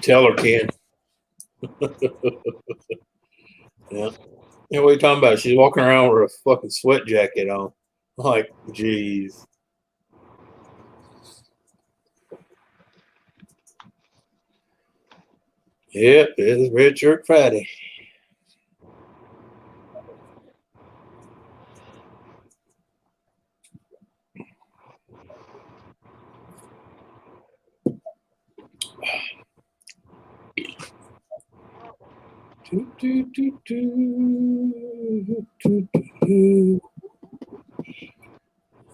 Tell her, Ken. Yeah. Yeah, what are you talking about? She's walking around with a fucking sweat jacket on. I'm like, geez. Yep, it's Red Shirt Friday.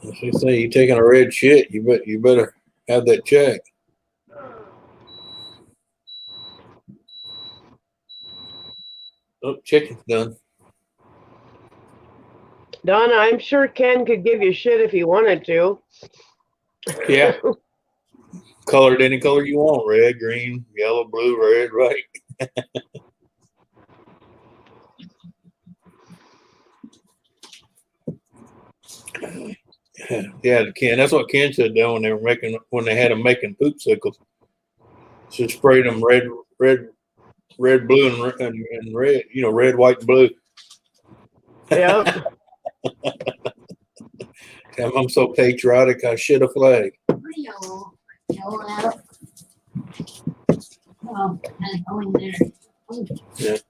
If you say you're taking a red shit, you better have that check. Oh, chicken's done. Donna, I'm sure Ken could give you shit if he wanted to. Yeah. Colored any color you want. Red, green, yellow, blue, red, right? Yeah, Ken. That's what Ken said down when they had them making poopsicles. Just sprayed them red, blue, and red. You know, red, white, and blue. Yep. I'm so patriotic. I shit a flag. Oh, kind of going there.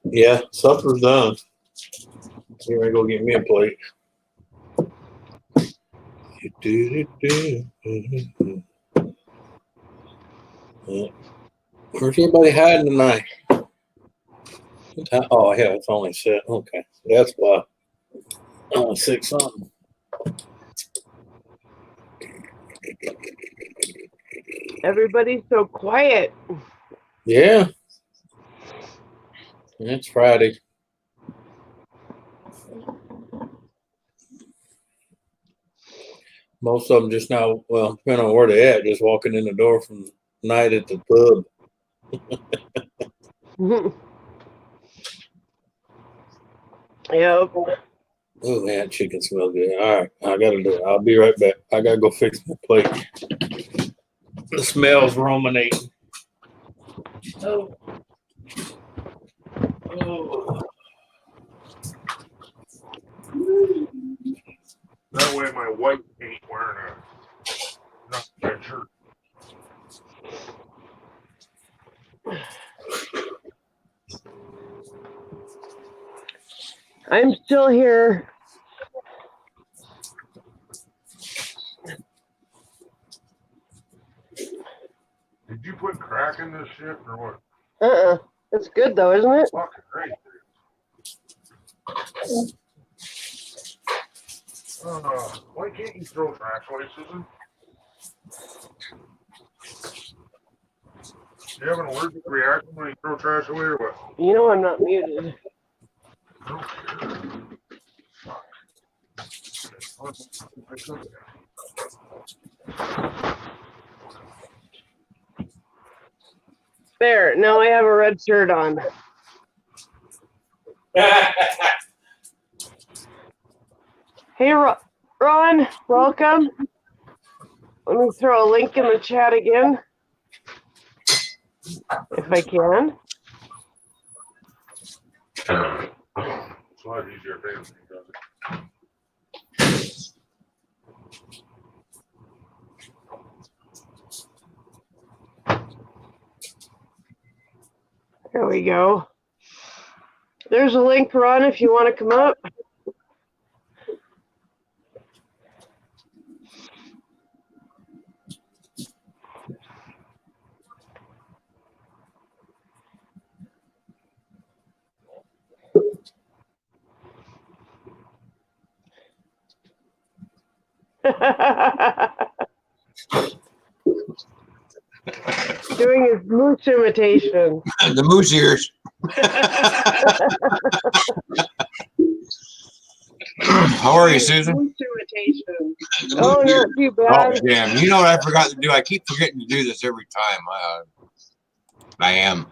Yeah. Supper's done. Here I go get me a plate. Yeah. Where's everybody hiding tonight? Oh, yeah, it's only 6. Okay, that's why. Only 6 something. Everybody's so quiet. Yeah. It's Friday. Most of them just now, well, depending on where they're at, just walking in the door from night at the pub. Yep. Oh, man, that chicken smells good. All right, I got to do it. I'll be right back. I got to go fix my plate. The smell's ruminating. Oh. Oh. That way my wife ain't wearing a not red shirt. I'm still here. Did you put crack in this shit or what? It's good though, isn't it? Fucking great. Why can't you throw trash away, Susan? Do you have an allergic reaction when you throw trash away or what? You know I'm not muted. I don't care. There, now I have a red shirt on. Hey, Ron, welcome. Let me throw a link in the chat again, if I can. It's a lot easier for him when he does it. There we go. There's a link, Ron, if you want to come up. Doing his moose imitation. The moose ears. How are you, Susan? Moose imitation. The Oh, moose not ears. too Oh, bad. damn. You know what I forgot to do? I keep forgetting to do this every time. I am.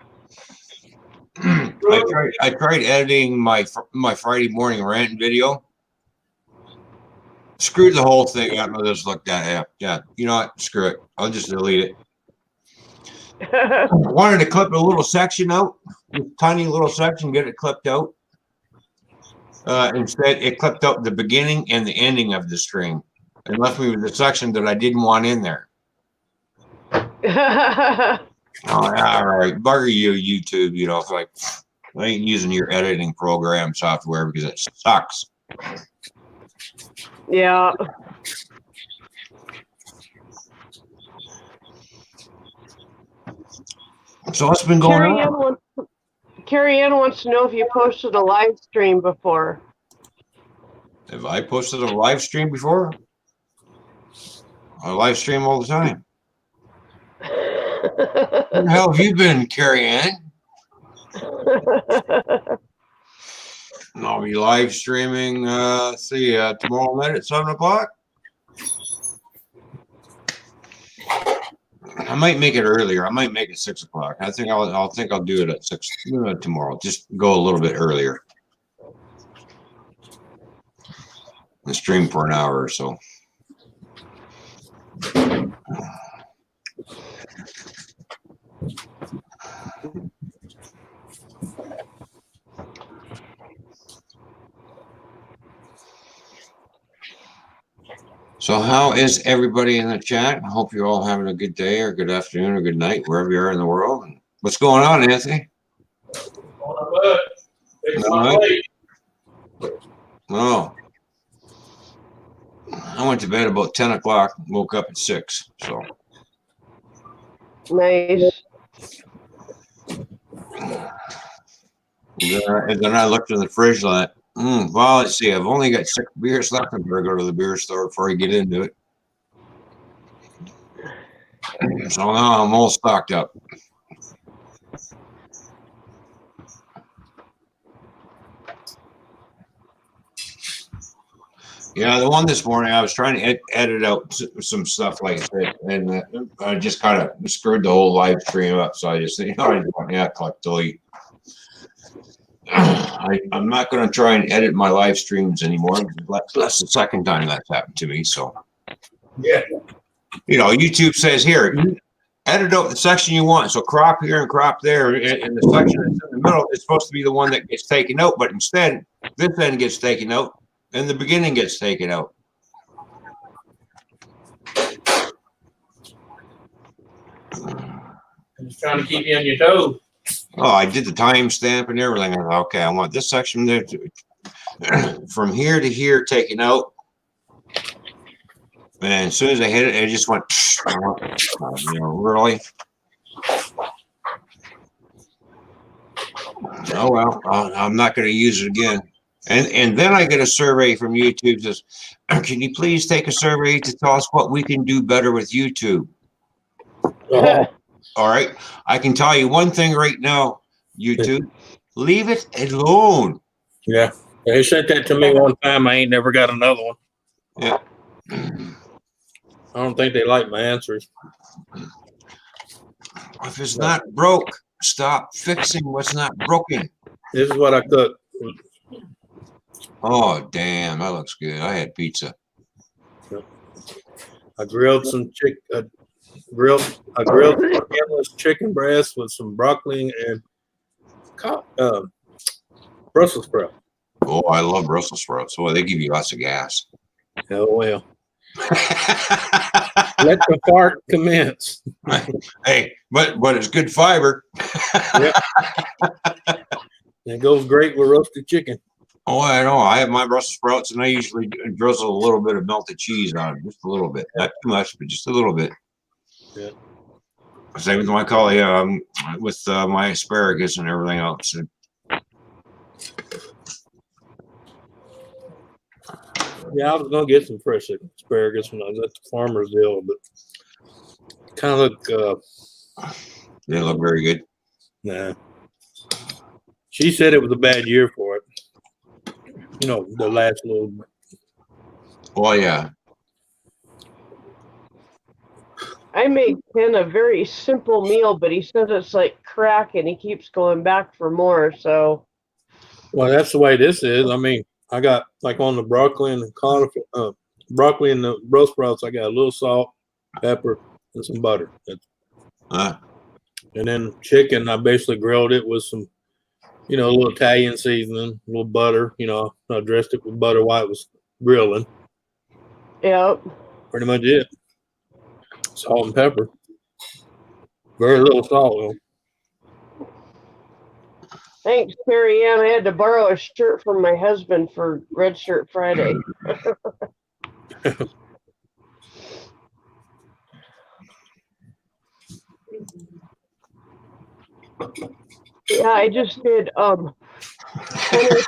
I tried editing my Friday morning rant video. Screw the whole thing. I just looked at it. Yeah. You know what? Screw it. I'll just delete it. I wanted to clip a little section out, a tiny little section, get it clipped out. Instead, it clipped out the beginning and the ending of the string and left me with the section that I didn't want in there. Oh, all right. Bugger you, YouTube. You know, it's like, I ain't using your editing program software because it sucks. Yeah. So what's been going on? Carrie Ann wants to know if you posted a live stream before. Have I posted a live stream before? I live stream all the time. Where the hell have you been, Carrie Ann? I'll be live streaming, tomorrow night at 7 o'clock. I might make it earlier. I might make it 6 o'clock. I think I'll do it at 6 tomorrow. Just go a little bit earlier. And stream for an hour or so. So how is everybody in the chat? I hope you're all having a good day or good afternoon or good night, wherever you are in the world. What's going on, Anthony? Oh. I went to bed about 10 o'clock, woke up at 6. So Nice. And then I looked in the fridge like, well, let's see. I've only got 6 beers left. I better go to the beer store before I get into it. So now I'm all stocked up. Yeah, the one this morning, I was trying to edit out some stuff like that, and I just kind of screwed the whole live stream up. So I just think, I just want to click delete. I'm not going to try and edit my live streams anymore. That's the second time that's happened to me. So, yeah, YouTube says here, edit out the section you want. So crop here and crop there, and the section that's in the middle is supposed to be the one that gets taken out, but instead, this end gets taken out. And the beginning gets taken out. I'm just trying to keep you on your toes. Oh, I did the timestamp and everything. I thought, okay, I want this section there from here to here taken out. And as soon as I hit it, it just went, really? Oh, well, I'm not going to use it again. And then I get a survey from YouTube that says, can you please take a survey to tell us what we can do better with YouTube? All right. I can tell you one thing right now, YouTube, leave it alone. Yeah. They sent that to me one time. I ain't never got another one. Yeah. I don't think they like my answers. If it's not broke, stop fixing what's not broken. This is what I cook. Oh, damn, that looks good. I had pizza. I grilled some grilled skinless chicken breast with some broccoli and Brussels sprouts. Oh, I love Brussels sprouts. Oh, they give you lots of gas. Oh well. Let the fart commence. Hey, but it's good fiber. Yep. It goes great with roasted chicken. Oh, I know. I have my Brussels sprouts, and I usually drizzle a little bit of melted cheese on it, just a little bit, not too much, but just a little bit. Yeah. Same with my collie, with my asparagus and everything else. Yeah, I was gonna get some fresh asparagus when I was at the farmer's deal, but kind of look. They didn't look very good. Nah. She said it was a bad year for it. The last little. Oh yeah. I made Ken a very simple meal, but he says it's like crack, and he keeps going back for more. So. Well, that's the way this is. I mean, I got like on the broccoli and the broccoli and the Brussels sprouts. I got a little salt, pepper, and some butter. And then chicken, I basically grilled it with some, a little Italian seasoning, a little butter. I dressed it with butter while it was grilling. Yep. Pretty much it. Salt and pepper. Very little salt, though. Thanks, Carrie Ann. I had to borrow a shirt from my husband for Red Shirt Friday. Yeah, I just did penne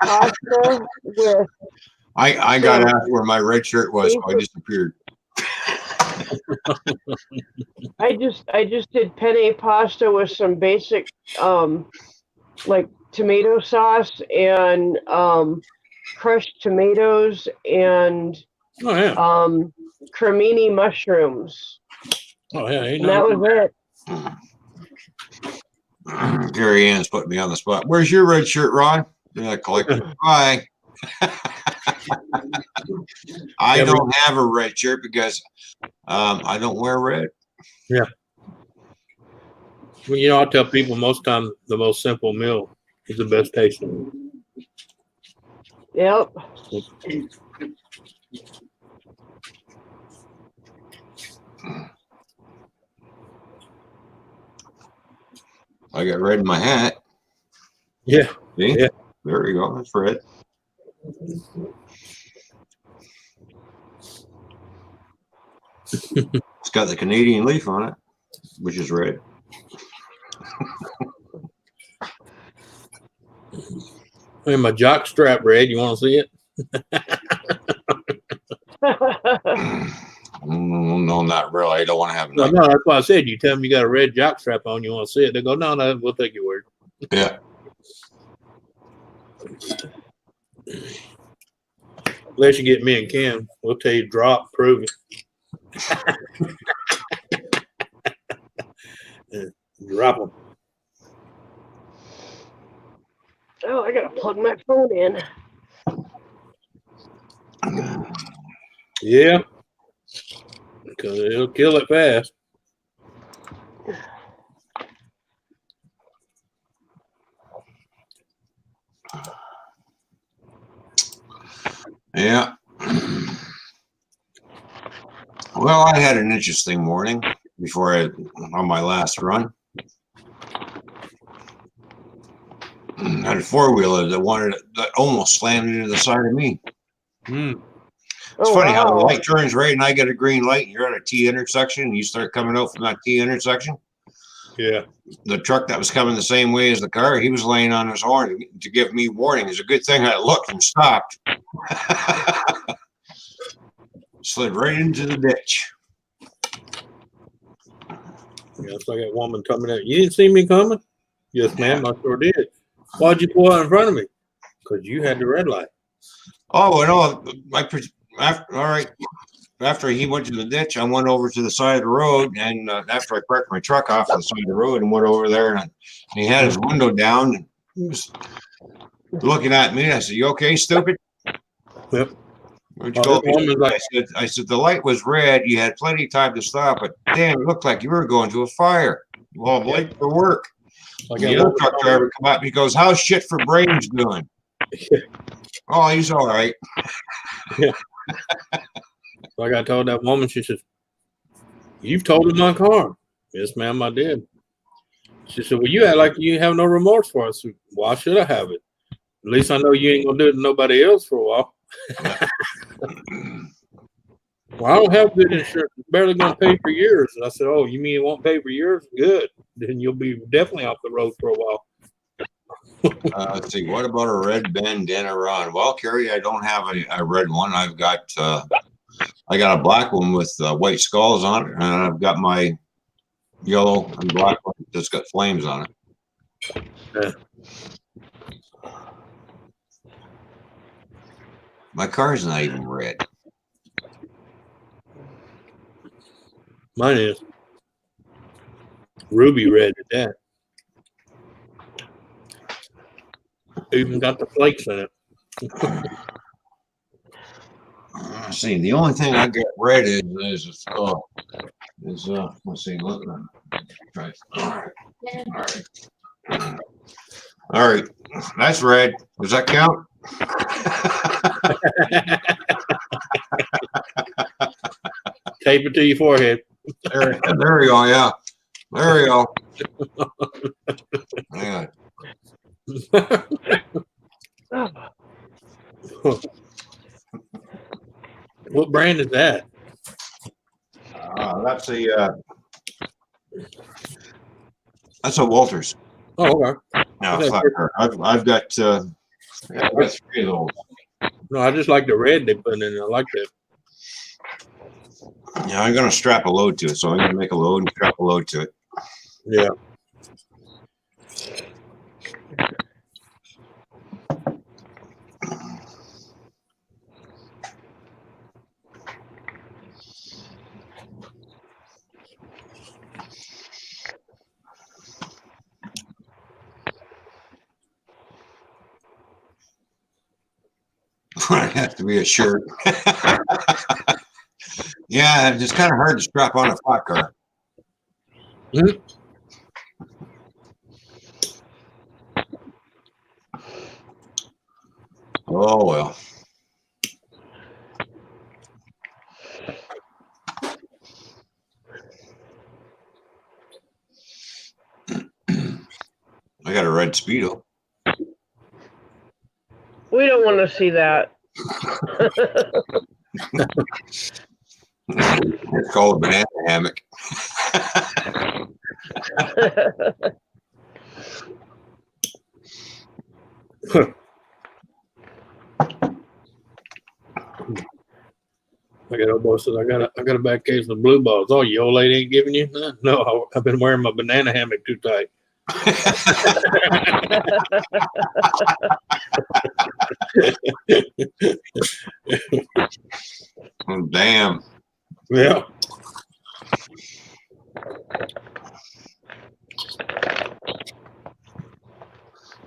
pasta with. I got asked where my red shirt was, so I disappeared. I just did penne pasta with some basic like tomato sauce and crushed tomatoes and cremini mushrooms. Oh yeah, and that was it. Gary Ann's putting me on the spot. Where's your red shirt, Ron? Yeah, collector. Bye. I don't have a red shirt because I don't wear red. Yeah. Well, I tell people most time the most simple meal is the best tasting. Yep. I got red in my hat. Yeah. See? Yeah. There we go. That's red. It's got the Canadian leaf on it, which is red. And my jock strap red. You want to see it? No, not really. I don't want to have No, no. that's why I said. You tell them you got a red jock strap on. You want to see it? They go, no, we'll take your word. Yeah. Unless you get me and Kim, we'll tell you drop, prove it. Drop them. Oh, I gotta plug my phone in. Yeah, because it'll kill it fast. Yeah. Well, I had an interesting morning on my last run. Had a four-wheeler that almost slammed into the side of me. Mm. It's Oh, funny how the wow. light turns red and I get a green light and you're at a T intersection and you start coming out from that T intersection. Yeah. The truck that was coming the same way as the car, he was laying on his horn to give me warning. It's a good thing I looked and stopped. Slid right into the ditch. Yeah, it's like that woman coming out. You didn't see me coming? Yes, ma'am, I sure did. Why'd you pull out in front of me? Because you had the red light. Oh, no. All right. After he went to the ditch, I went over to the side of the road, and after I parked my truck off the side of the road and went over there, and he had his window down, and he was looking at me. I said, "You okay, stupid?" Yep. Where'd you go? I said, the light was red. You had plenty of time to stop, but damn, it looked like you were going to a fire. Well, I'm late for work. Like the other truck driver come up. He goes, "How's shit for brains doing?" Oh, he's all right. Yeah. Like I told that woman, she said, "You've totaled my car." Yes, ma'am, I did. She said, "Well, you act like you have no remorse for us. Why should I have it? At least I know you ain't gonna do it to nobody else for a while." Well, I don't have good insurance. It's barely gonna pay for yours. And I said, "Oh, you mean it won't pay for yours? Good. Then you'll be definitely off the road for a while." Let's see. What about a red bandana run? Well, Kerry, I don't have a red one. I've got I got a black one with white skulls on it, and I've got my yellow and black one that's got flames on it. Yeah. My car's not even red. Mine is ruby red at that. Even got the flakes in it. See, the only thing I got red is let's see, look. Right. All right, that's red. Does that count? Tape it to your forehead. There we go. Yeah, there we go. Yeah. What brand is that? That's a Walters. Oh, okay. No, flat car. I've got 3 of those. No, I just like the red they put in it. I like that. Yeah, I'm gonna strap a load to it, so I'm gonna make a load and strap a load to it. Yeah. It has to be a shirt. Yeah, it's kind of hard to strap on a flat car. Mm-hmm. Oh well. I got a red Speedo. We don't want to see that. It's called a banana hammock. I got old boy says I got a bad case of blue balls. Oh, your old lady ain't giving you none? No, I've been wearing my banana hammock too tight. Oh, damn. Yeah.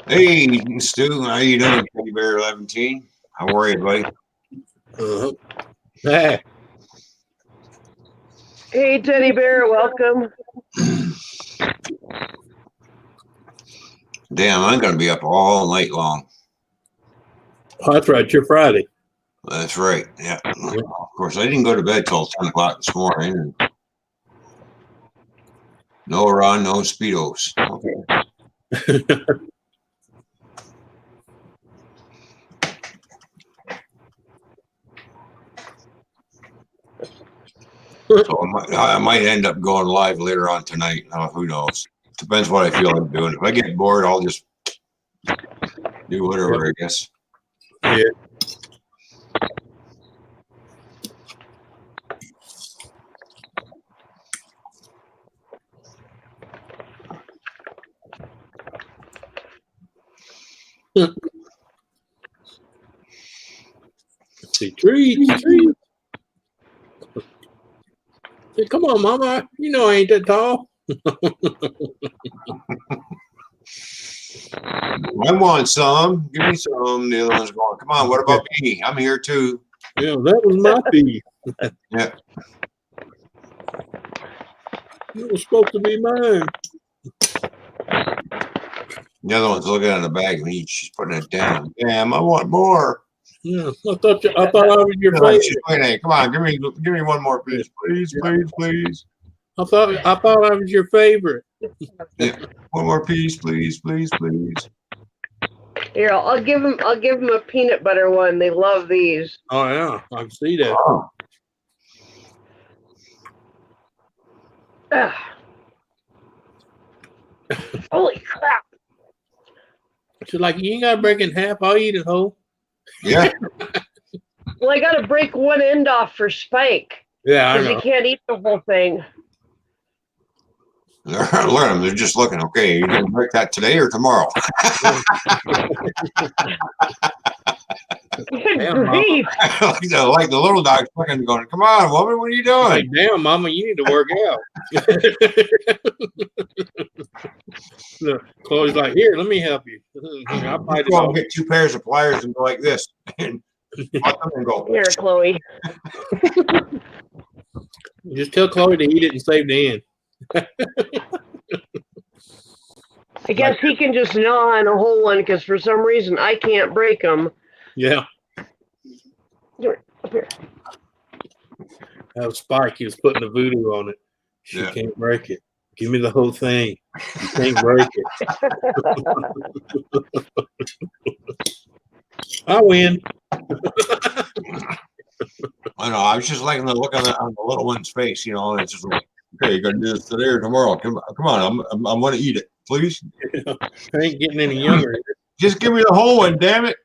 Hey, Stu, how you doing, Teddy Bear 11? How are you, buddy? Uh-huh. Hey. Hey, Teddy Bear, welcome. Damn, I'm gonna be up all night long. Oh, that's right. You're Friday. That's right. Yeah. Of course, I didn't go to bed till 10 o'clock this morning. No run, no speedos. Okay. So I might end up going live later on tonight. Who knows? Depends what I feel like doing. If I get bored, I'll just do whatever, I guess. Yeah. See, treats. Say, come on, Mama. You know I ain't that tall. I want some. Give me some. The other one's going, come on, what about me? I'm here too. Yeah, that was my piece. Yeah. It was supposed to be mine. The other one's looking at the bag of meat. She's putting it down. Damn, I want more. Yeah, I thought I was your favorite. She's like, hey, come on, give me one more piece, please, please, please. I thought I was your favorite. Yeah. One more piece, please, please, please. Here, I'll give him a peanut butter one. They love these. Oh yeah, I can see that. Oh. Holy crap! She's like, you ain't gotta break it in half. I'll eat it whole. Yeah. Well, I gotta break one end off for Spike. Yeah, I Because know. he can't eat the whole thing. Look at them. They're just looking. Okay, you gonna break that today or tomorrow? Good Damn, grief! like the little dog's fucking going, come on, woman, what are you doing? Like, damn, Mama, you need to work out. Look, Chloe's like, here, let me help you. I'll bite it off. Get two pairs of pliers and go like this. And go. Here, Chloe. Just tell Chloe to eat it and save the end. I guess he can just gnaw on a whole one because for some reason I can't break them. Yeah. Here, up here. That was Spike. He was putting the voodoo on it. She can't break it. Give me the whole thing. You can't break it. I win. I know. I was just liking the look on the little one's face, you know, and it's just like, okay, you're gonna do this today or tomorrow. Come on, I'm gonna eat it, please. I ain't getting any younger. Just give me the whole one, damn it.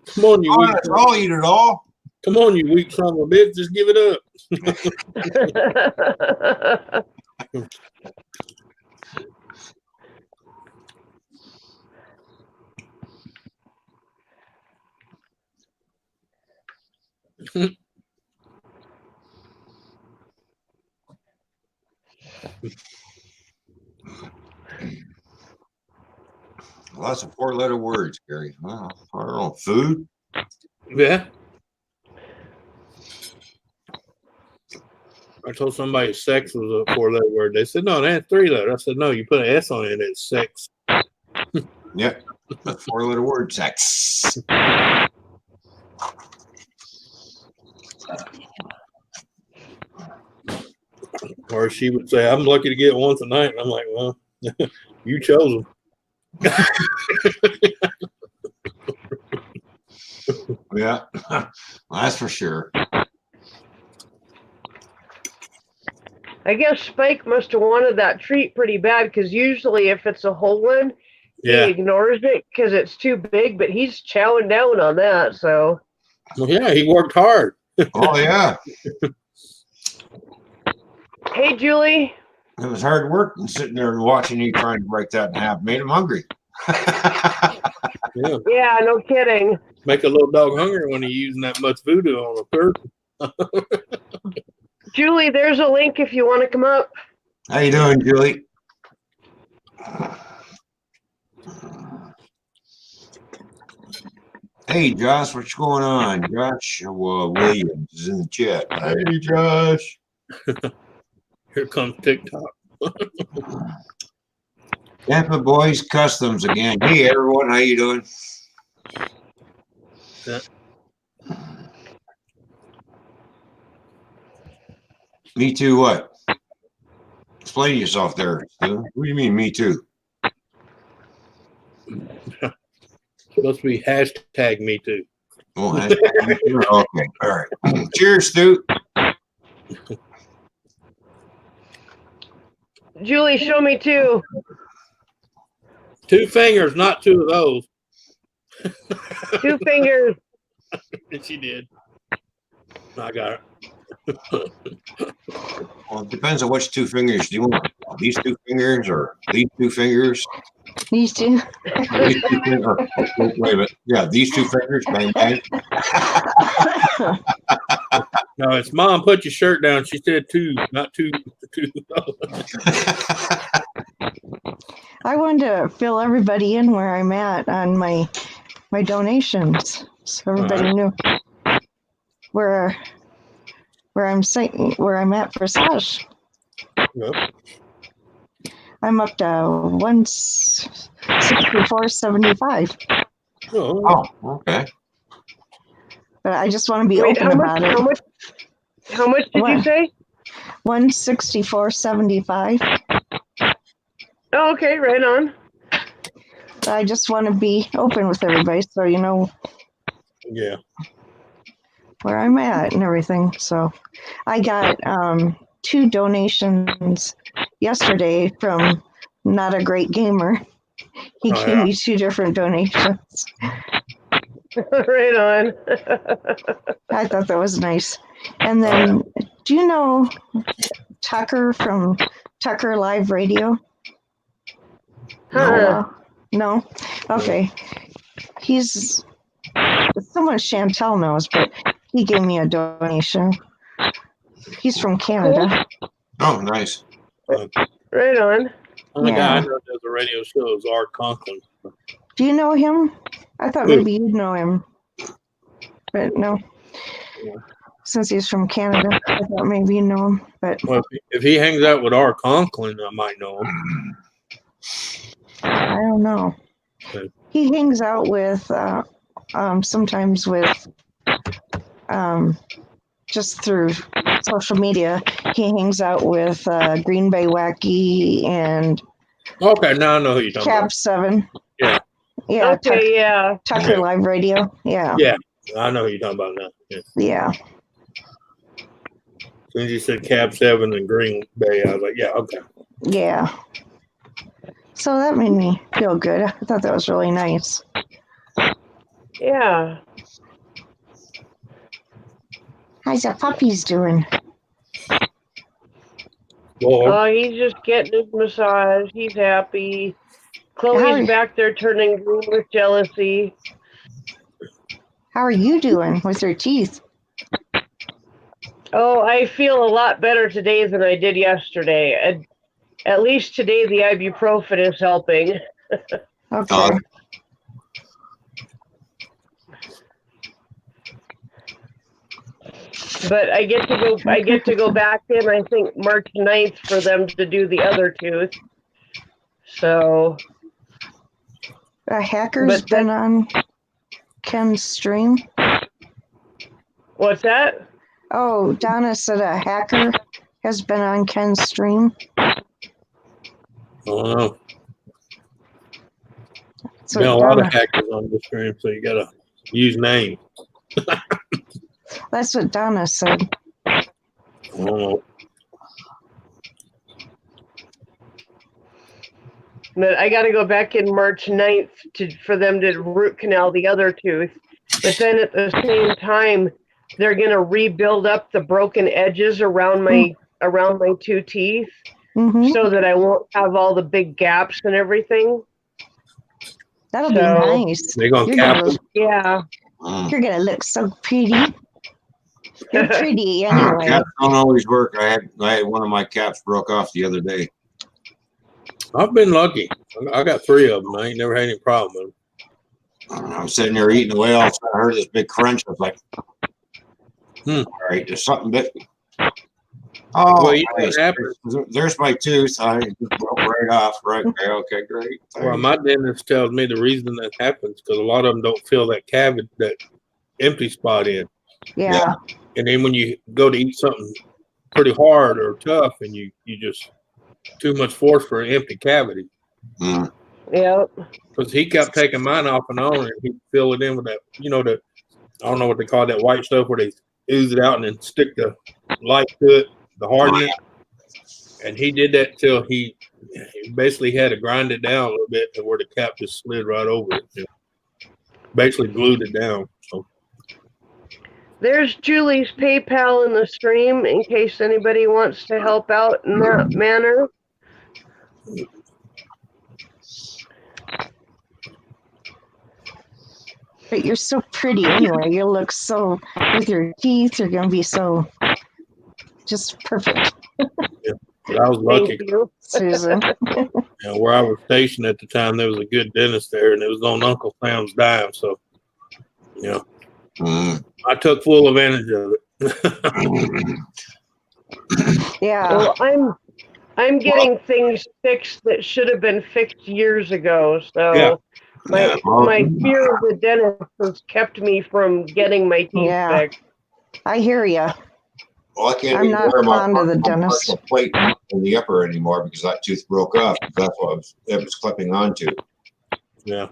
Come on, you weak. I'll eat it all. Come on, you weak son of a bitch. Just give it up. Lots of 4-letter words, Gary. Well, I don't know. Food? Yeah. I told somebody sex was a 4-letter word. They said, no, that's 3-letter. I said, no, you put an S on it, it's sex. Yeah. A 4-letter word, sex. Or she would say, I'm lucky to get one tonight. And I'm like, well, you chose them. Yeah, that's for sure. I guess Spike must have wanted that treat pretty bad because usually if it's a whole one, Yeah. He ignores it because it's too big, but he's chowing down on that. So, Well, yeah, he worked hard. Oh yeah, hey, Julie. it was hard work and sitting there and watching you trying to break that in half. Made him hungry. Yeah. Yeah, no kidding. Make a little dog hungry when he's using that much voodoo on a turkey. Julie, there's a link if you want to come up. How you doing, Julie? Hey, Josh, what's going on? Josh Williams is in the chat. Hey, Josh. Here comes TikTok. Tampa Boys Customs again. Hey, everyone, how you doing? Yeah. Me too. What? Explain yourself there, Stu. What do you mean, me too? Supposed to be hashtag me too. Oh, hashtag me too? Okay, all right. Cheers, Stu. Julie, show me too. 2 fingers, not 2 of those. 2 fingers. And she did. I got it. Well, it depends on which 2 fingers do you want. These 2 fingers or these 2 fingers? These two. These 2 fingers. Wait a minute. Yeah, these 2 fingers. Bang, bang. No, it's Mom, put your shirt down. She said 2, not 2. I wanted to fill everybody in where I'm at on my donations, so everybody knew where I'm saying where I'm at for Slush. Yep. I'm up to 164.75, Oh, Oh, okay. but I just want to be Wait, open about it. How much did you What? say? 164.75. Oh, okay, right on. I just want to be open with everybody, so you know yeah. where I'm at and everything. So I got 2 donations yesterday from Not a Great Gamer. He Oh, gave yeah. me 2 different donations. Right on. I thought that was nice. And then, do you know Tucker from Tucker Live Radio? Huh. No? Okay. He's someone Chantel knows, but he gave me a donation. He's from Canada. Oh, nice. Right on. Only guy I Yeah. know that does a radio show is Art Conklin. Do you know him? I thought Who? maybe you'd know him. But no. Since he's from Canada, I thought maybe you know him. But Well, if he hangs out with Art Conklin, I might know him. I don't know. Okay. He hangs out with sometimes with just through social media. He hangs out with Green Bay Wacky and Okay, now I know who you're talking Cap 7. Yeah. Yeah. Okay, yeah. Tucker Live Radio. Yeah. Yeah, I know who you're talking about now. Yeah. Yeah. As soon as you said Cab 7 and Green Bay, I was like, yeah, okay. Yeah. So that made me feel good. I thought that was really nice. Yeah. How's the puppies doing? Well, Oh, he's just getting his massage. He's happy. Chloe's back there turning green with jealousy. How are you doing with your teeth? Oh, I feel a lot better today than I did yesterday. At least today the ibuprofen is helping. Okay. But I get to go back in, I think, March 9th for them to do the other tooth. So A hacker's been on Ken's stream. What's that? Oh, Donna said a hacker has been on Ken's stream. Oh, So been a lot Donna, of hackers on the stream, so you gotta use names. that's what Donna said. Oh, But I got to go back in March 9th for them to root canal the other tooth. But then at the same time, they're going to rebuild up the broken edges around my two teeth Hmm. so that I won't have all the big gaps and everything. That'll be So, nice. They're gonna You're cap gonna, it. yeah. you're gonna look so pretty. You're pretty anyway. Caps don't always work. I had one of my caps broke off the other day. I've been lucky. I got 3 of them. I ain't never had any problem with them. I was sitting there eating away. All of a sudden, I heard this big crunch. I was like, all right, there's something that. Oh, Well, you know nice. what happens? There's my tooth. I just broke right off. Right. Okay, great. Well, my dentist tells me the reason that happens because a lot of them don't fill that cavity, that empty spot in. Yeah. And then when you go to eat something pretty hard or tough, and you just too much force for an empty cavity. Mm. Yep. Because he kept taking mine off and on, and he'd fill it in with that, the I don't know what they call that white stuff where they ooze it out and then stick the light to it, the hardening. And he did that till he basically had to grind it down a little bit to where the cap just slid right over it. Basically glued it down. So There's Julie's PayPal in the stream in case anybody wants to help out in that manner. But you're so pretty anyway. You look so, with your teeth, you're gonna be so just perfect, but I was lucky. Thank you. Susan. Where I was stationed at the time, there was a good dentist there, and it was on Uncle Sam's dime. So, I took full advantage of it. Yeah. Well, I'm getting things fixed that should have been fixed years ago. So my fear of the dentist has kept me from getting my teeth fixed. I hear you. Well, I can't I'm even not wear my fond of the dentist. partial plate in the upper anymore because that tooth broke off. That's what it was clipping onto. Yeah.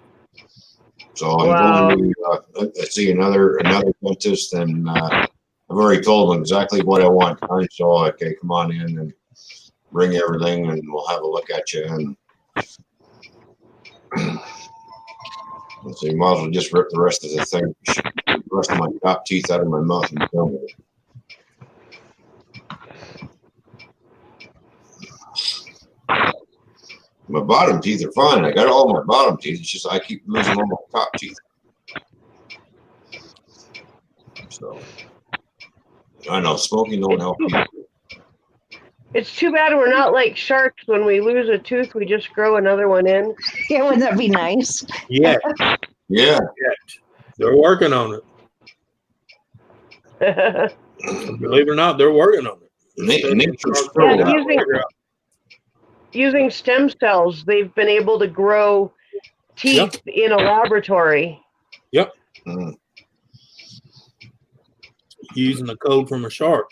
So I'm going to see another dentist, and I've already told them exactly what I want. So okay, come on in and bring everything, and we'll have a look at you. And so you might as well just rip the rest of the thing, the rest of my top teeth out of my mouth and film it. My bottom teeth are fine. I got all my bottom teeth. It's just I keep losing all my top teeth. So I know smoking don't help either. It's too bad we're not like sharks. When we lose a tooth, we just grow another one in. Yeah, wouldn't that be nice? Yeah. Yeah. They're working on it. Believe it or not, they're working on it. Using stem cells, they've been able to grow teeth in a laboratory. Yep. Using the code from a shark.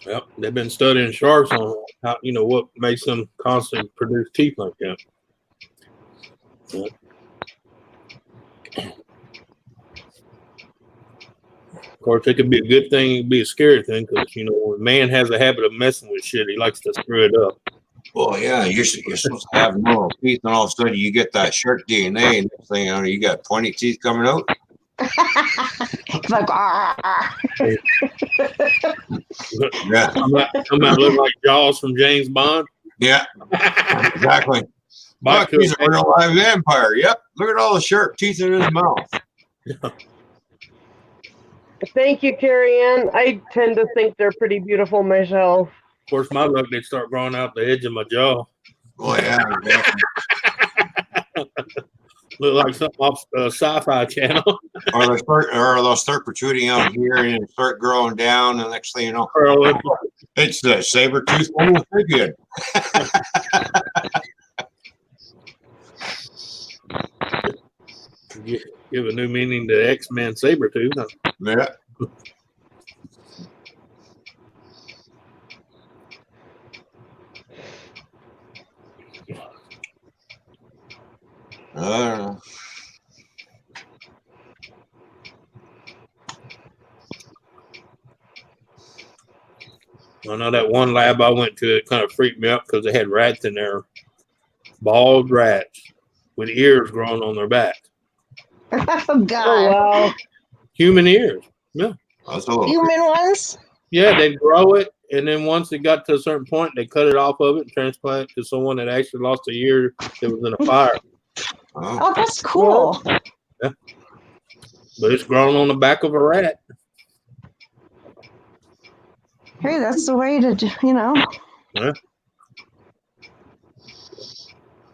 Yep. They've been studying sharks on how, what makes them constantly produce teeth like that. Yep. Of course, it could be a good thing, it could be a scary thing, because when man has a habit of messing with shit, he likes to screw it up. Well, yeah, you're supposed to have normal teeth, and all of a sudden you get that shark DNA, and next thing you got pointy teeth coming out. It's like, Yeah, I'm not looking like Jaws from James Bond. Yeah, exactly. Look, he's a real live vampire. Yep, look at all the sharp teeth in his mouth. Thank you, Carrie Ann. I tend to think they're pretty beautiful myself. Of course, my luck, they start growing out the edge of my jaw. Oh, yeah. Exactly. Look like something off Sci-Fi Channel. Or they'll start protruding out here and start growing down, and next thing you know, it's the saber-toothed one again. Give a new meaning to X-Men Sabretooth. Huh? Yeah. I know that one lab I went to, it kind of freaked me out because they had rats in there bald rats with ears growing on their back. Oh Oh God. wow. Human ears. Yeah. That's a little Human ones? Yeah, they'd grow it, and then once it got to a certain point, they cut it off of it and transplant it to someone that actually lost a ear that was in a fire. oh, Oh, that's cool. But it's grown on the back of a rat. Hey, that's the way to do, Yeah.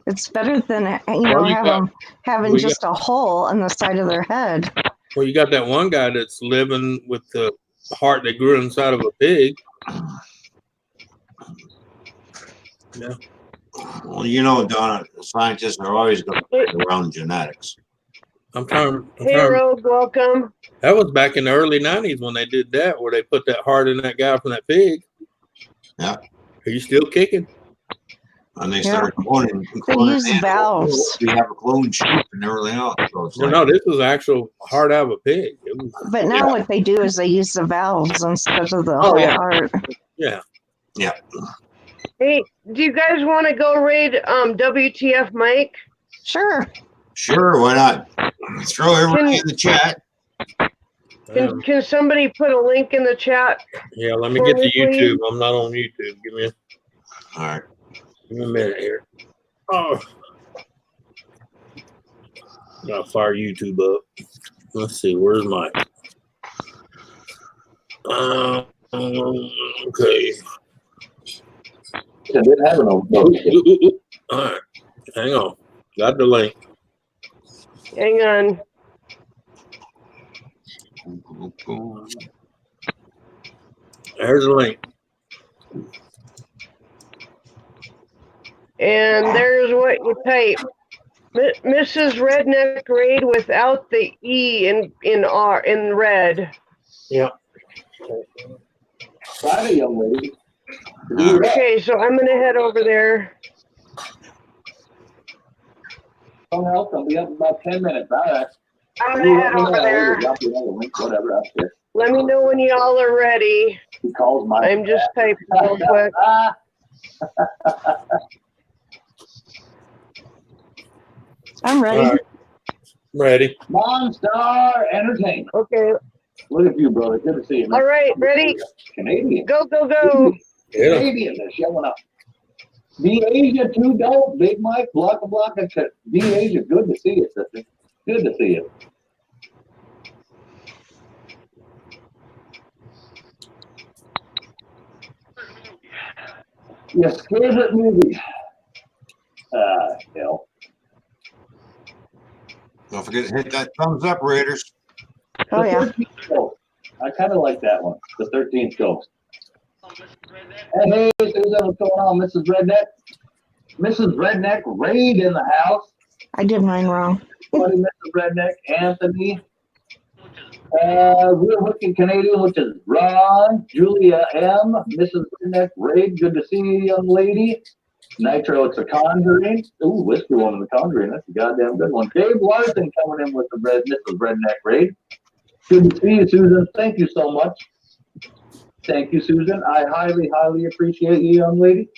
It's better than, Well, you got- having we just a hole on the side of their head. Well, you got that one guy that's living with the heart that grew inside of a pig. Yeah. well, you know, Donna, scientists are always going to play around genetics. I'm trying. Hey, Rogue, welcome. That was back in the early '90s when they did that, where they put that heart in that guy from that pig. Yeah. Are you still kicking? And they started cloning. They use animals. valves. We have a cloned sheep and everything else. So it's Well, like, no, this was actual heart out of a pig. It was, But now what they do is they use the valves instead of the Oh, whole yeah. heart. yeah. Hey, do you guys want to go raid WTF Mike? Sure. sure, why not? Throw everybody in the chat. Can somebody put a link in the chat? Yeah, let me For get me, to YouTube. please? I'm not on YouTube. All right. Give me a minute here. Oh, gotta fire YouTube up. Let's see, where's my? Okay. All right, hang on. Got the link. Hang on. There's the link. And there's what you type. Mrs. Redneck Raid without the E in red. Yeah. Friday, young lady. Okay, so I'm gonna head over there. Phone help. I'll be up in about 10 minutes. All right. I'm gonna head over there. Drop you another link, whatever. Up here. Let me know when y'all are ready. He calls my. I'm just typing real quick. I'm ready. All right. Ready. Monstar Entertainment. Okay. Look at you, brother. Good to see you, man. All right, ready? Canadian. Go, go, go. Yeah. Canadian. They're showing up. The Asia 2 Dope. Big Mike. Block. The Asia. Good to see you, sister. Good to see you. Your favorite movie? Hell. Don't forget to hit that thumbs up, Raiders. Oh, yeah. 13th Ghost. I kind of like that one. The 13th Ghost. Hey, Susan, what's going on, Mrs. Redneck? Mrs. Redneck, Raid in the house. I did mine wrong. Buddy, Mrs. Redneck, Anthony. Real Wicked Canadian, which is Ron, Julia M, Mrs. Redneck, Raid. Good to see you, young lady. Nitro, it's a Conjuring. Ooh, whiskey one in the Conjuring. That's a goddamn good one. Dave Larson coming in with the Mrs. Redneck Raid. Good to see you, Susan. Thank you so much. Thank you, Susan. I highly, highly appreciate you, young lady.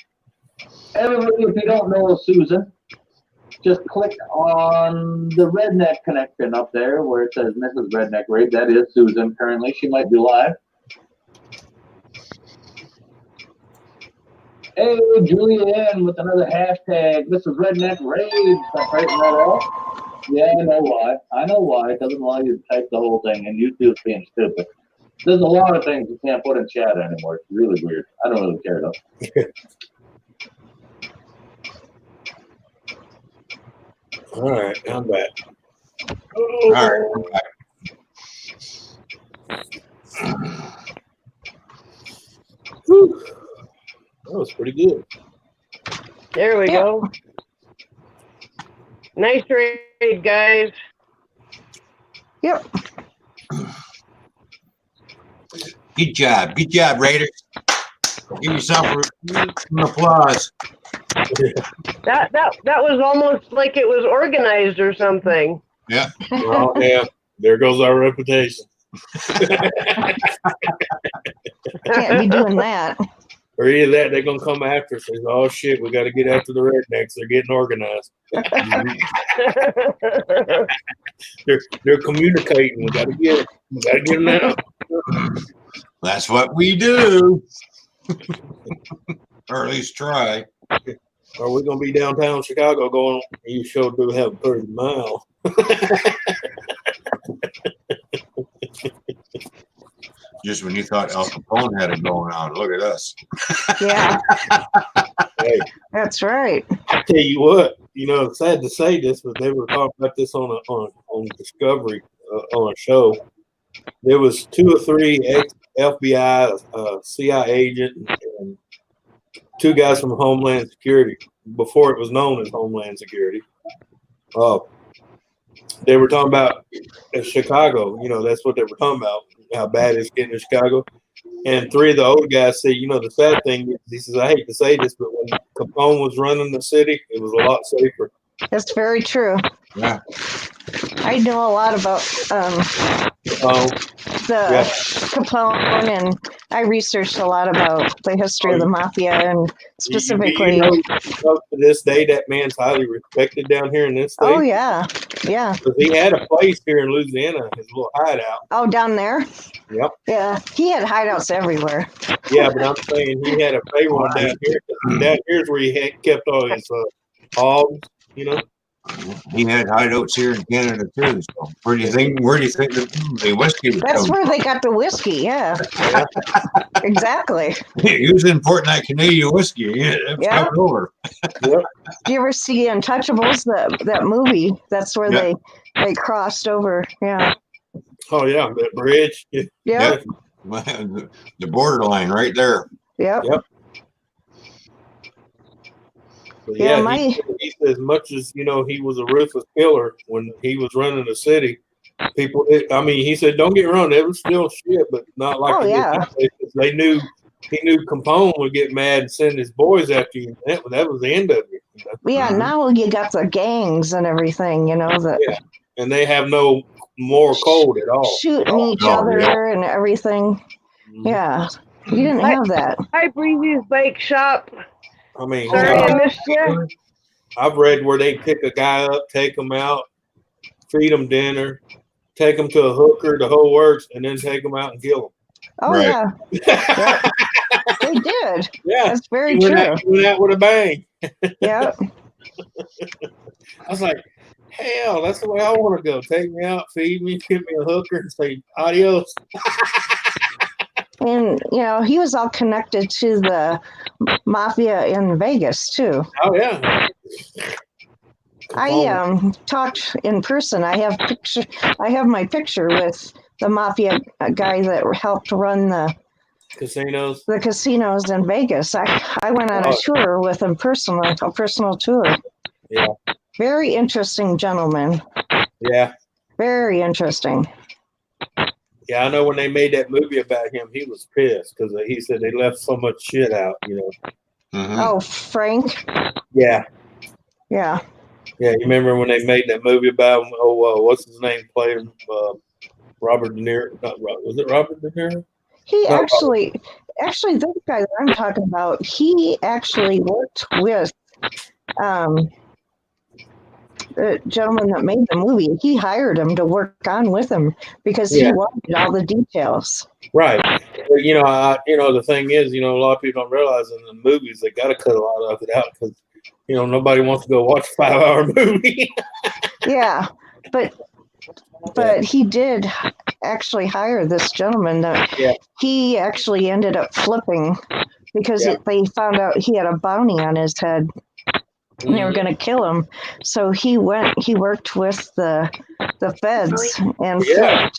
Everybody, if you don't know Susan, just click on the Redneck connection up there where it says Mrs. Redneck Raid. That is Susan currently. She might be live. Hey, Julianne with another hashtag, Mrs. Redneck Raid. Stop writing that off. Yeah, I know why. I know why. It doesn't allow you to type the whole thing, and YouTube's being stupid. There's a lot of things you can't put in chat anymore. It's really weird. I don't really care, though. All right, I'm back. All right. Whew. That was pretty good. There we go. Nice raid, guys. Yep. Good job, Raiders. Give yourself an applause. That was almost like it was organized or something. Yeah. Well, yeah, there goes our reputation. Can't be doing that. or either that they're gonna come after us. Say, oh shit, we got to get after the rednecks. They're getting organized. they're communicating. We got to get them now. That's what we do. Or at least try. Are we gonna be downtown Chicago going? You sure do have 30 miles. Just when you thought Al Capone had it going on, look at us. Yeah, Hey, that's right. I tell you what, it's sad to say this, but they were talking about this on Discovery on a show. There was 2 or 3 ex-FBI, CIA agent, and 2 guys from Homeland Security before it was known as Homeland Security. They were talking about Chicago. That's what they were talking about, how bad it's getting in Chicago. And 3 of the old guys said, the sad thing is, he says, I hate to say this, but when Capone was running the city, it was a lot safer. That's very true. Yeah. I know a lot about the Capone, and I researched a lot about the history of the mafia, and specifically. To this day, that man's highly respected down here in this state. Oh yeah, yeah. Because he had a place here in Louisiana, his little hideout. Oh, down there. Yep. Yeah, he had hideouts everywhere. Yeah, but I'm saying he had a favorite one down here. Down here's where he kept all his hogs. He had hideouts here in Canada too. So where do you think the whiskey was That's coming where from? they got the whiskey. Yeah. Exactly. He was importing that Canadian whiskey. Yeah, that's coming over. Yep. Do you ever see Untouchables? That movie? That's where they crossed over. Yeah. Oh yeah, that bridge. Yep. The borderline right there. Yep. But Yeah, he said as much as he was a ruthless killer when he was running the city. People, he said, don't get me wrong, there was still shit, but not like they knew. He knew Capone would get mad and send his boys after you. That was the end of it. Yeah. Now you got the gangs and everything. Yeah, and they have no moral code at all. Shooting each other and everything. Mm-hmm. Yeah, you didn't have that. Hi, Breezy's Bike Shop. Sorry, I missed you. I've read where they pick a guy up, take him out, feed him dinner, take him to a hooker, the whole works, and then take him out and kill him. Oh, right. Yeah. They did. Yeah. That's very true. He went out with a bang. Yeah. I was like, hell, that's the way I want to go. Take me out, feed me, give me a hooker, and say adios. And, he was all connected to the mafia in Vegas, too. Oh, yeah. I talked in person. I have my picture with the mafia guy that helped run the casinos. The casinos in Vegas. I went on a tour with him personally, a personal tour. Yeah. Very interesting gentleman. Yeah. Very interesting. Yeah, I know when they made that movie about him, he was pissed because he said they left so much shit out, Mm-hmm. Oh, Frank? Yeah. Yeah. Yeah, you remember when they made that movie about him? What's his name? Played Robert De Niro. Was it Robert De Niro? He actually, this guy that I'm talking about, he actually worked with the gentleman that made the movie. He hired him to work on with him because he wanted all the details. Right. But, the thing is, a lot of people don't realize in the movies they got to cut a lot of it out because, nobody wants to go watch a 5-hour movie. Yeah, but he did actually hire this gentleman that he actually ended up flipping because they found out he had a bounty on his head. And they were going to kill him, so he worked with the feds and flipped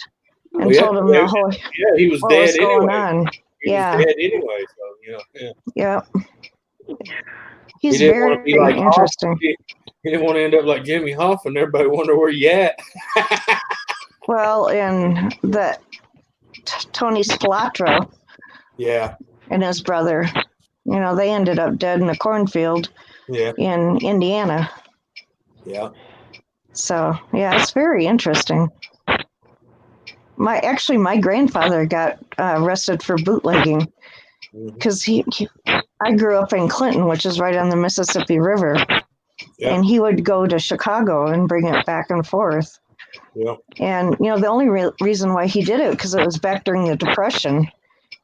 and told them the whole he was what dead was going anyway. on. He was dead anyway, so Yeah. He's very interesting. He didn't want to end up like Jimmy Hoffa and everybody wonder where you at. Well, and that Tony Spilotro. Yeah. And his brother, they ended up dead in a cornfield. Yeah. In Indiana. Yeah. So it's very interesting. My grandfather got arrested for bootlegging because I grew up in Clinton, which is right on the Mississippi River, Yeah. and he would go to Chicago and bring it back and forth. Yeah. And the only reason why he did it because it was back during the Depression,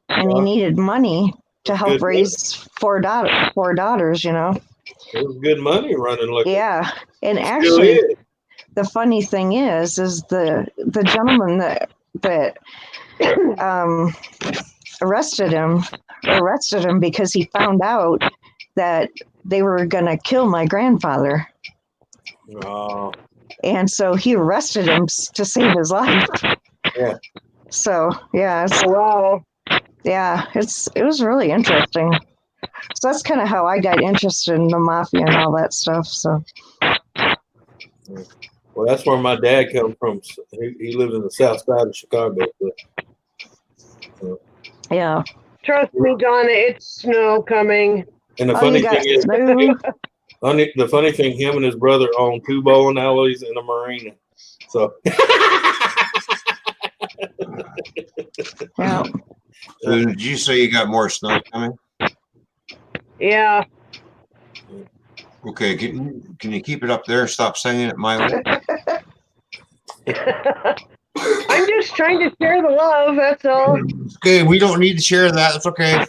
and he needed money to help raise four daughters. It was good money running liquor. Yeah, and Still actually, is. the funny thing is the gentleman that arrested him because he found out that they were gonna kill my grandfather. Oh. And so he arrested him to save his life. Yeah. So yeah, Wow. yeah, it was really interesting. So that's kind of how I got interested in the mafia and all that stuff. So. Well, that's where my dad came from. He lived in the south side of Chicago. Yeah. Trust me, Donna, it's snow coming. And the funny thing is, snow. the funny thing, him and his brother own 2 bowling alleys and a marina. So. Yeah. Did you say you got more snow coming? Yeah. Okay, can you keep it up there? Stop sending it my way. I'm just trying to share the love, that's all. Okay, we don't need to share that. It's okay.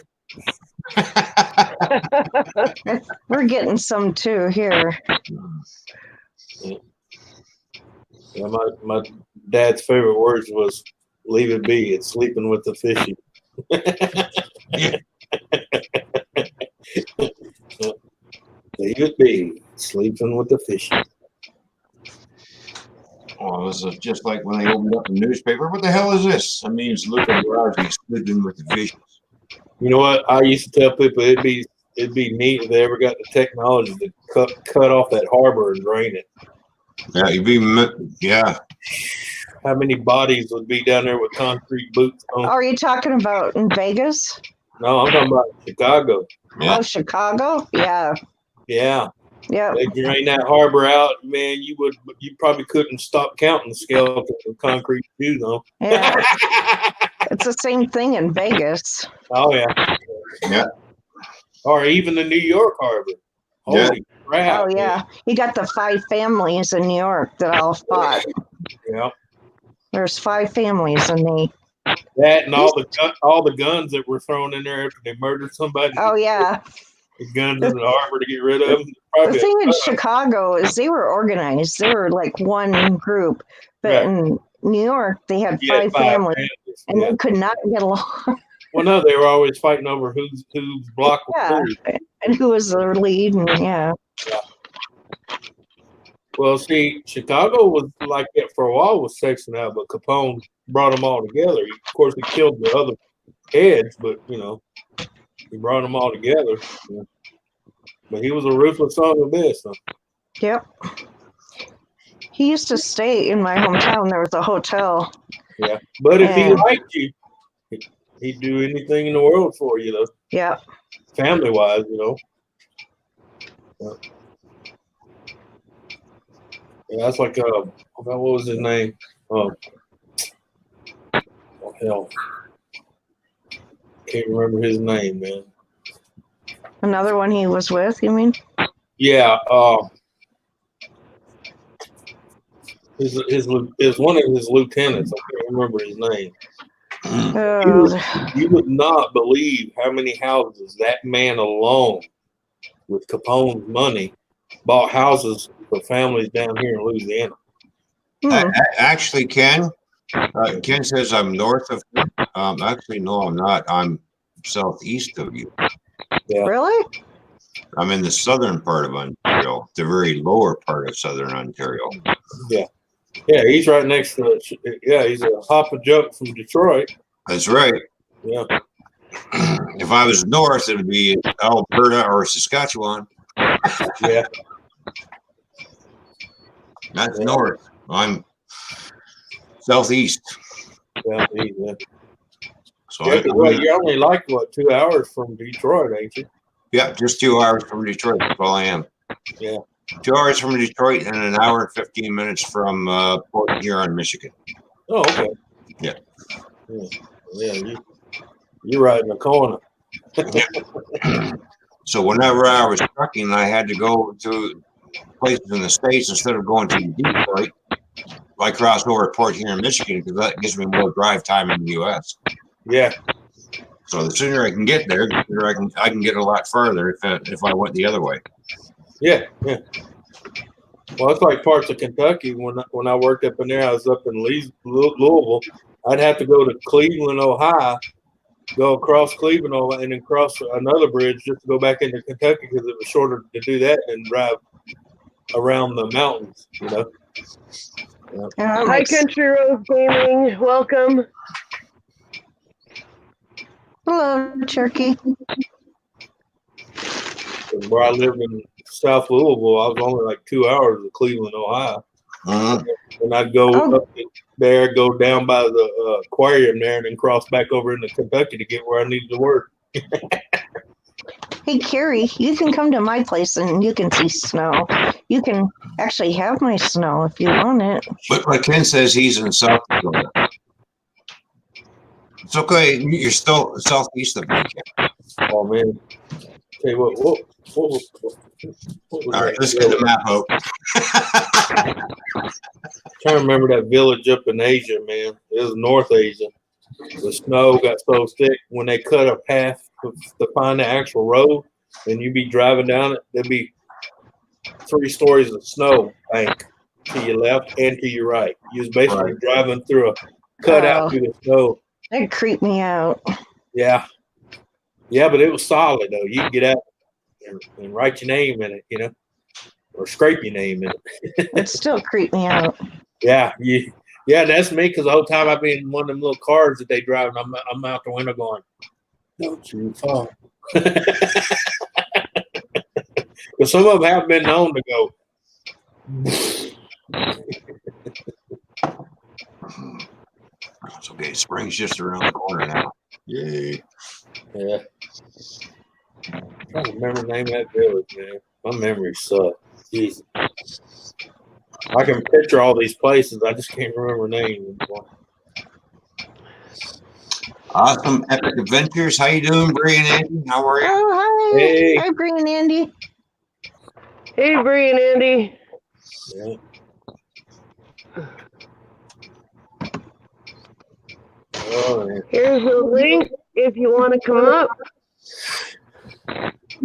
We're getting some too here. Yeah, my dad's favorite words was "leave it be." It's sleeping with the fishy. Leave it be. Sleeping with the fishy. Oh, it was just like when they opened up the newspaper. What the hell is this? I mean, it's looking around. He's sleeping with the fishes. You know what? I used to tell people it'd be neat if they ever got the technology to cut off that harbor and drain it. Yeah, How many bodies would be down there with concrete boots on? Are you talking about in Vegas? No, I'm talking about Chicago. Yeah. Oh, Chicago? Yeah. Yeah. Yeah. They drain that harbor out, man. You probably couldn't stop counting the skeletons of concrete shoes on. Yeah. It's the same thing in Vegas. Oh yeah. Yeah. Or even the New York harbor. Holy crap. Oh yeah. You got the 5 families in New York that all fought. Yeah. There's 5 families and that and all the guns that were thrown in there after they murdered somebody. Oh yeah. The guns in the harbor to get rid of them. The thing in Chicago is they were organized. They were like one group. But in New York, they had 5 families. And they could not get along. Well, no, they were always fighting over whose block was theirs. And who was their lead. And yeah. Well, see, Chicago was like that for a while with sectioned out, but Capone brought them all together. Of course, he killed the other heads, but, he brought them all together. Yeah. But he was a ruthless son of a bitch. So. Yep. He used to stay in my hometown. There was a hotel. Yeah. But if he liked you, he'd do anything in the world for you, though. Yeah. Family-wise, Yeah. Yeah, that's like what was his name? Oh hell, can't remember his name, man. Another one he was with, you mean? Yeah, his one of his lieutenants. I can't remember his name. You would not believe how many houses that man alone, with Capone's money, bought houses for families down here in Louisiana. Actually, Ken says I'm north of you. Actually, no, I'm not. I'm southeast of you. Yeah. Really? I'm in the southern part of Ontario, the very lower part of southern Ontario. Yeah. Yeah, he's right next to he's a hop and jump from Detroit. That's right. Yeah. If I was north, it would be Alberta or Saskatchewan. Yeah. That's north. I'm southeast. Southeast, yeah. So you're only like 2 hours from Detroit, ain't you? Yeah, just 2 hours from Detroit. That's all I am. Yeah. 2 hours from Detroit and an hour and 15 minutes from Port Huron, Michigan. Oh, okay. Yeah. Yeah, you're right in the corner. So whenever I was trucking, I had to go to places in the States instead of going to Detroit. I crossed over a port here in Michigan because that gives me more drive time in the U.S. Yeah. So the sooner I can get there, the sooner I can get a lot further if I went the other way. Yeah. Yeah. Well, it's like parts of Kentucky. When I worked up in there, I was up in Louisville. I'd have to go to Cleveland, Ohio, go across Cleveland, Ohio, and then cross another bridge just to go back into Kentucky because it was shorter to do that than drive around the mountains. You know. Yeah. Yeah, Hi, Country Road Gaming. Welcome. hello, Turkey. And where I lived in South Louisville, I was only like 2 hours to Cleveland, Ohio. And I'd go up there, go down by the aquarium there, and then cross back over into Kentucky to get where I needed to work. Hey, Carrie, you can come to my place and you can see snow. You can actually have my snow if you want it. But Ken says he's in South Dakota. It's okay. You're still southeast of me, Ken. Oh man! Tell you what was All right, let's get the map out. Trying to remember that village up in Asia, man. It was North Asia. The snow got so thick when they cut a path to find the actual road, and you'd be driving down it. There'd be 3 stories of snow bank to your left and to your right. You was basically driving through a cutout through the snow. That creeped me out. Yeah, yeah, but it was solid though. You could get out and write your name in it, you know, or scrape your name in it. It still creeped me out. Yeah, that's me because the whole time I've been in one of them little cars that they drive, and I'm out the window going, "Don't you fall." But some of them have been known to go. It's okay. Spring's just around the corner now. Yay. Yeah. I'm trying to remember the name of that village, man. My memory sucks. Jesus. I can picture all these places. I just can't remember names anymore. Awesome Epic Adventures. How you doing, Bree and Andy? How are you? Oh, hi. Hey. Hi, Bree and Andy. Hey, Bree and Andy. Yeah. Oh, man. Here's a link if you want to come up.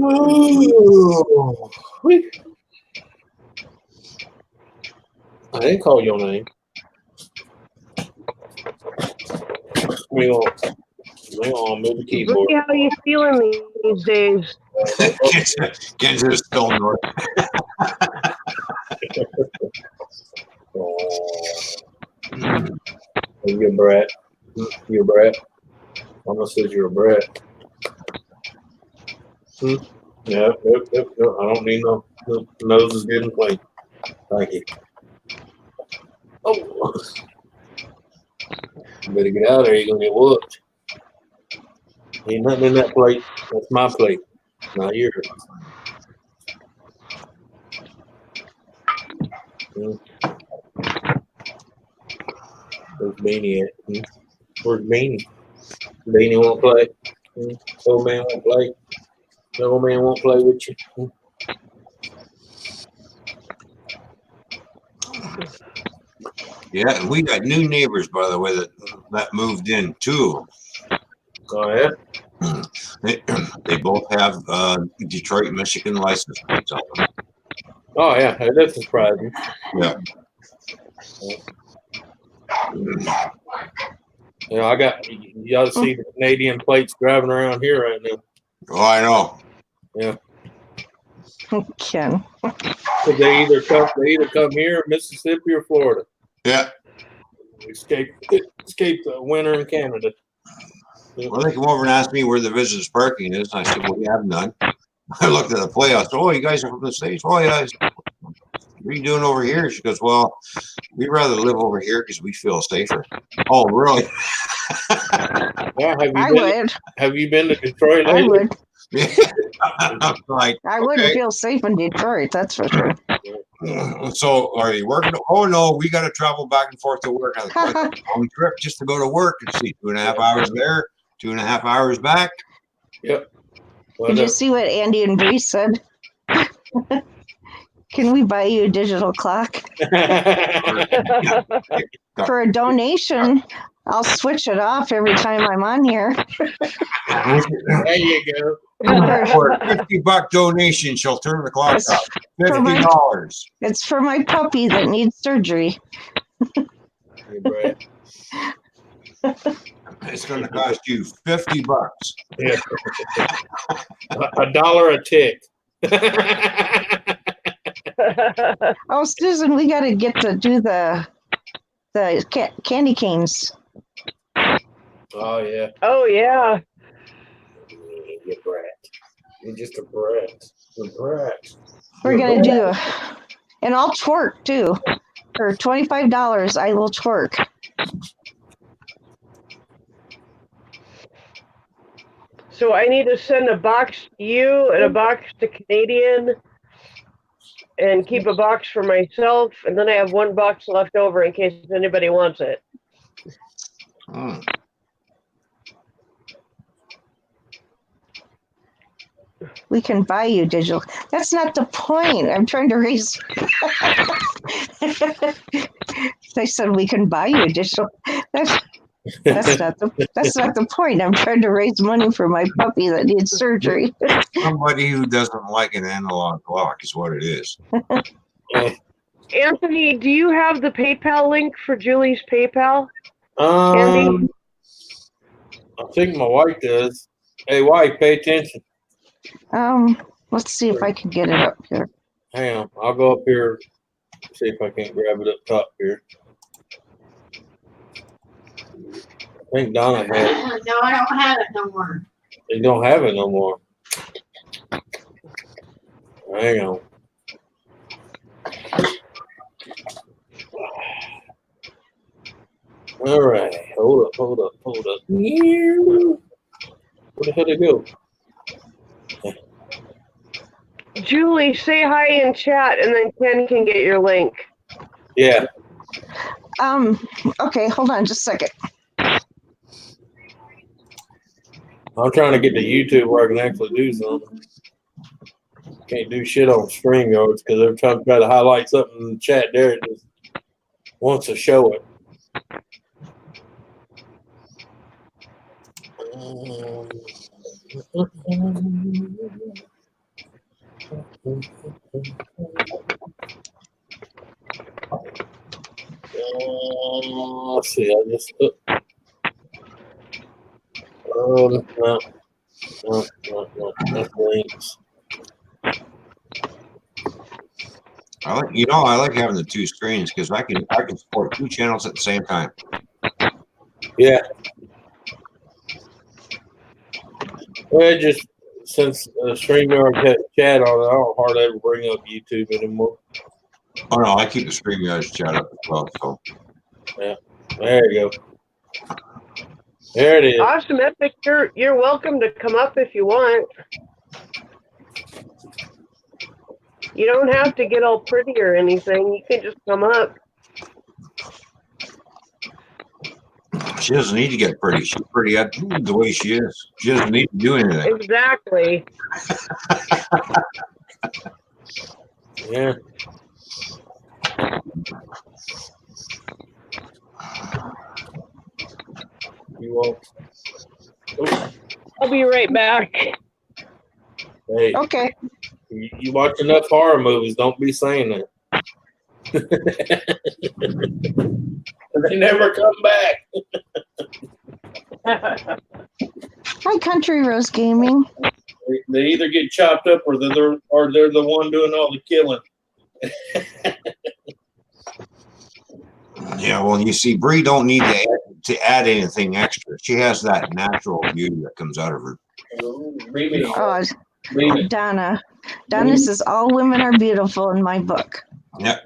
Oh, I didn't call your name. We on move the keyboard. Look how you feeling these days. Get to the still north. You're a brat. You're a brat. Almost says you're a brat. No. I don't need no nose is good and clean. Thank you. Oh. You better get out of there. You're going to get whooped. Ain't nothing in that plate. That's my plate. Not yours. Where's Beanie at? Where's Beanie? Beanie won't play. Old man won't play. The old man won't play with you. Yeah, we got new neighbors, by the way, that moved in too. Oh yeah. They both have Detroit, Michigan license plates on them. Oh yeah, that's surprising. Yeah. Yeah, I got you ought to see the Canadian plates driving around here right now. Oh, I know. Yeah. Ken. So they either come here, Mississippi, or Florida. Yeah. Escape the winter in Canada. Well, they come over and ask me where the visitors parking is. And I said, well, we have none. I looked at the playoffs. Oh, you guys are from the States? Oh, yeah. What are you doing over here? She goes, well, we'd rather live over here because we feel safer. Oh, really? Yeah, would. Have you been to Detroit lately? I would. I'm like, I wouldn't feel safe in Detroit, that's for sure. So are you working? Oh no, we got to travel back and forth to work. On a long trip just to go to work and see 2.5 hours there, 2.5 hours back. Yep. Did you see what Andy and Bree said? Can we buy you a digital clock? For a donation, I'll switch it off every time I'm on here. There you go. For a $50 donation, she'll turn the clock It's off. for my- $50. It's for my puppy that needs surgery. Yeah, Brad. It's going to cost you $50. Yeah. $1 a tick. Oh, Susan, we got to get to do the candy canes. Oh yeah. Oh yeah. You brat. You're just a brat. A brat. We're You're gonna a do, and I'll twerk too. For $25, I will twerk. So I need to send a box to you and a box to Canadian and keep a box for myself. And then I have one box left over in case anybody wants it. Mm. We can buy you digital. That's not the point. I'm trying to raise. They said we can buy you digital. That's not the point. I'm trying to raise money for my puppy that needs surgery. Somebody who doesn't like an analog clock is what it is. Anthony, do you have the PayPal link for Julie's PayPal? I think my wife does. Hey, wife, pay attention. Let's see if I can get it up here. Hang on. I'll go up here, see if I can't grab it up top here. I think Donna had it. No, I don't have it no more. They don't have it no more. Hang on. All right. Hold up. Where the hell did it go? Julie, say hi in chat, and then Ken can get your link. Yeah. Okay, hold on just a second. I'm trying to get to YouTube where I can actually do something. Can't do shit on StreamYards because every time I try to highlight something in the chat there, it just wants to show it. Let's see. I just no. That's links. I like having the two screens because I can support two channels at the same time. Yeah. Well, just since StreamYard had chat on it, I don't hardly ever bring up YouTube anymore. Oh no, I keep the StreamYard chat up as well. So yeah, there you go. There it is. Awesome, Epic. You're welcome to come up if you want. You don't have to get all pretty or anything. You can just come up. she doesn't need to get pretty. She's pretty the way she is. She doesn't need to do anything. Exactly. Yeah. You won't. Oh, I'll be right back. hey, Okay. you watch enough horror movies. Don't be saying that. They never come back. Hi, Country Rose Gaming. They either get chopped up or they're the one doing all the killing. Yeah, well, you see, Bree don't need to add anything extra. She has that natural beauty that comes out of her. Oh, Donna. Donna says all women are beautiful in my book. Yep.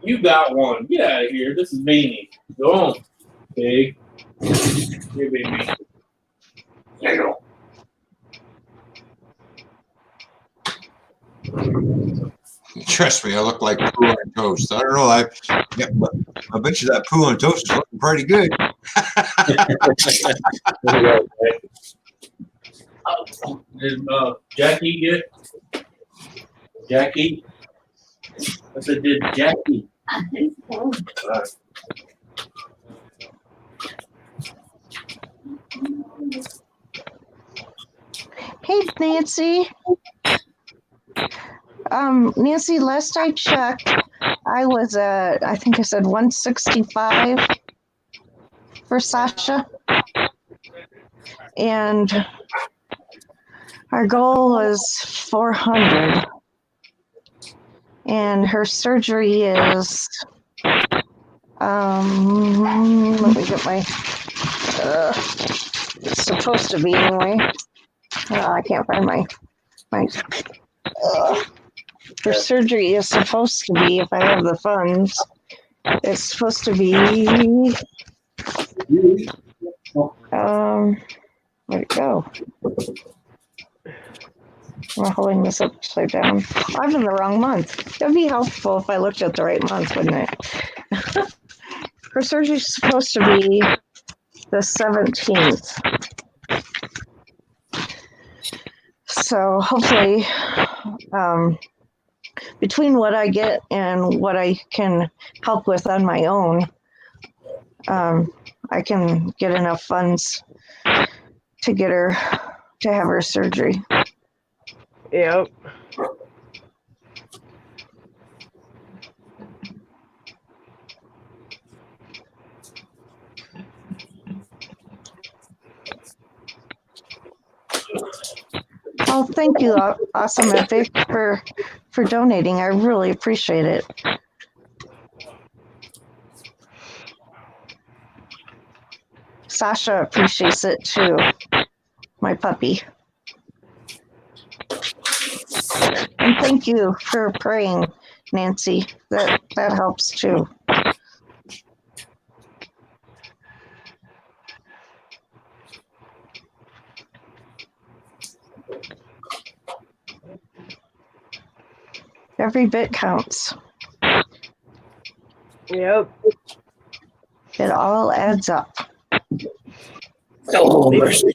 You got one. Get out of here. This is Beanie. Go on, pig. Here, baby. There you go. Trust me, I look like poo on toast. I don't know. I bet you that poo on toast is looking pretty good. Did Jackie get? Jackie? I said, did Jackie? I think so. Hey, Nancy. Nancy, last I checked, I was at, I think I said 165 for Sasha. And our goal was 400. And her surgery is, let me get my, it's supposed to be anyway. I can't find my, her surgery is supposed to be, if I have the funds, it's supposed to be, where'd it go? I'm holding this upside down. I'm in the wrong month. It'd be helpful if I looked at the right month, wouldn't it? Her surgery's supposed to be the 17th. So hopefully, between what I get and what I can help with on my own, I can get enough funds to get her to have her surgery. Yep. Oh, thank you, Awesome Epic, for donating. I really appreciate it. Sasha appreciates it too, my puppy. And thank you for praying, Nancy. That helps too. Every bit counts. Yep. It all adds up. Oh, mercy.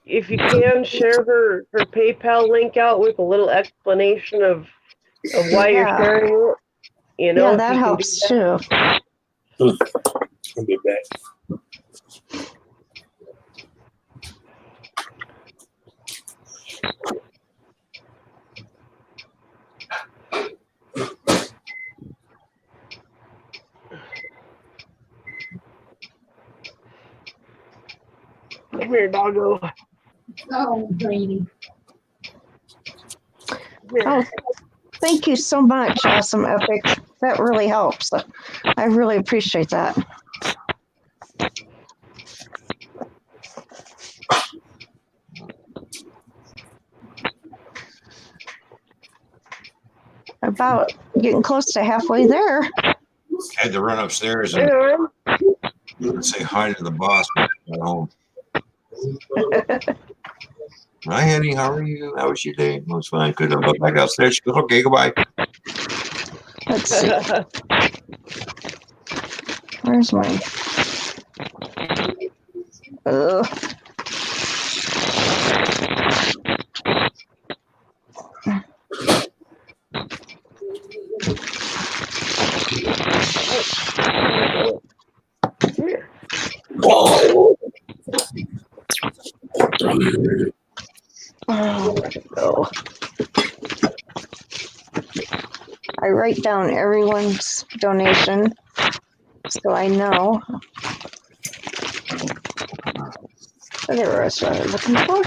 If you can, share her PayPal link out with a little explanation of why you're sharing it. You know, Yeah, if that you can helps do that. too. I'll be back. Come here, doggo. Oh, Brady. Oh, thank you so much, Awesome Epic. That really helps. I really appreciate that. About getting close to halfway there. Had to run upstairs and say hi to the boss when I got home. Hi, Henny. How are you? How was your day? It was fine. Good. I'll go back downstairs. She goes, okay, goodbye. Let's see. Where's my? Oh, no. I write down everyone's donation so I know. Whatever I started looking for.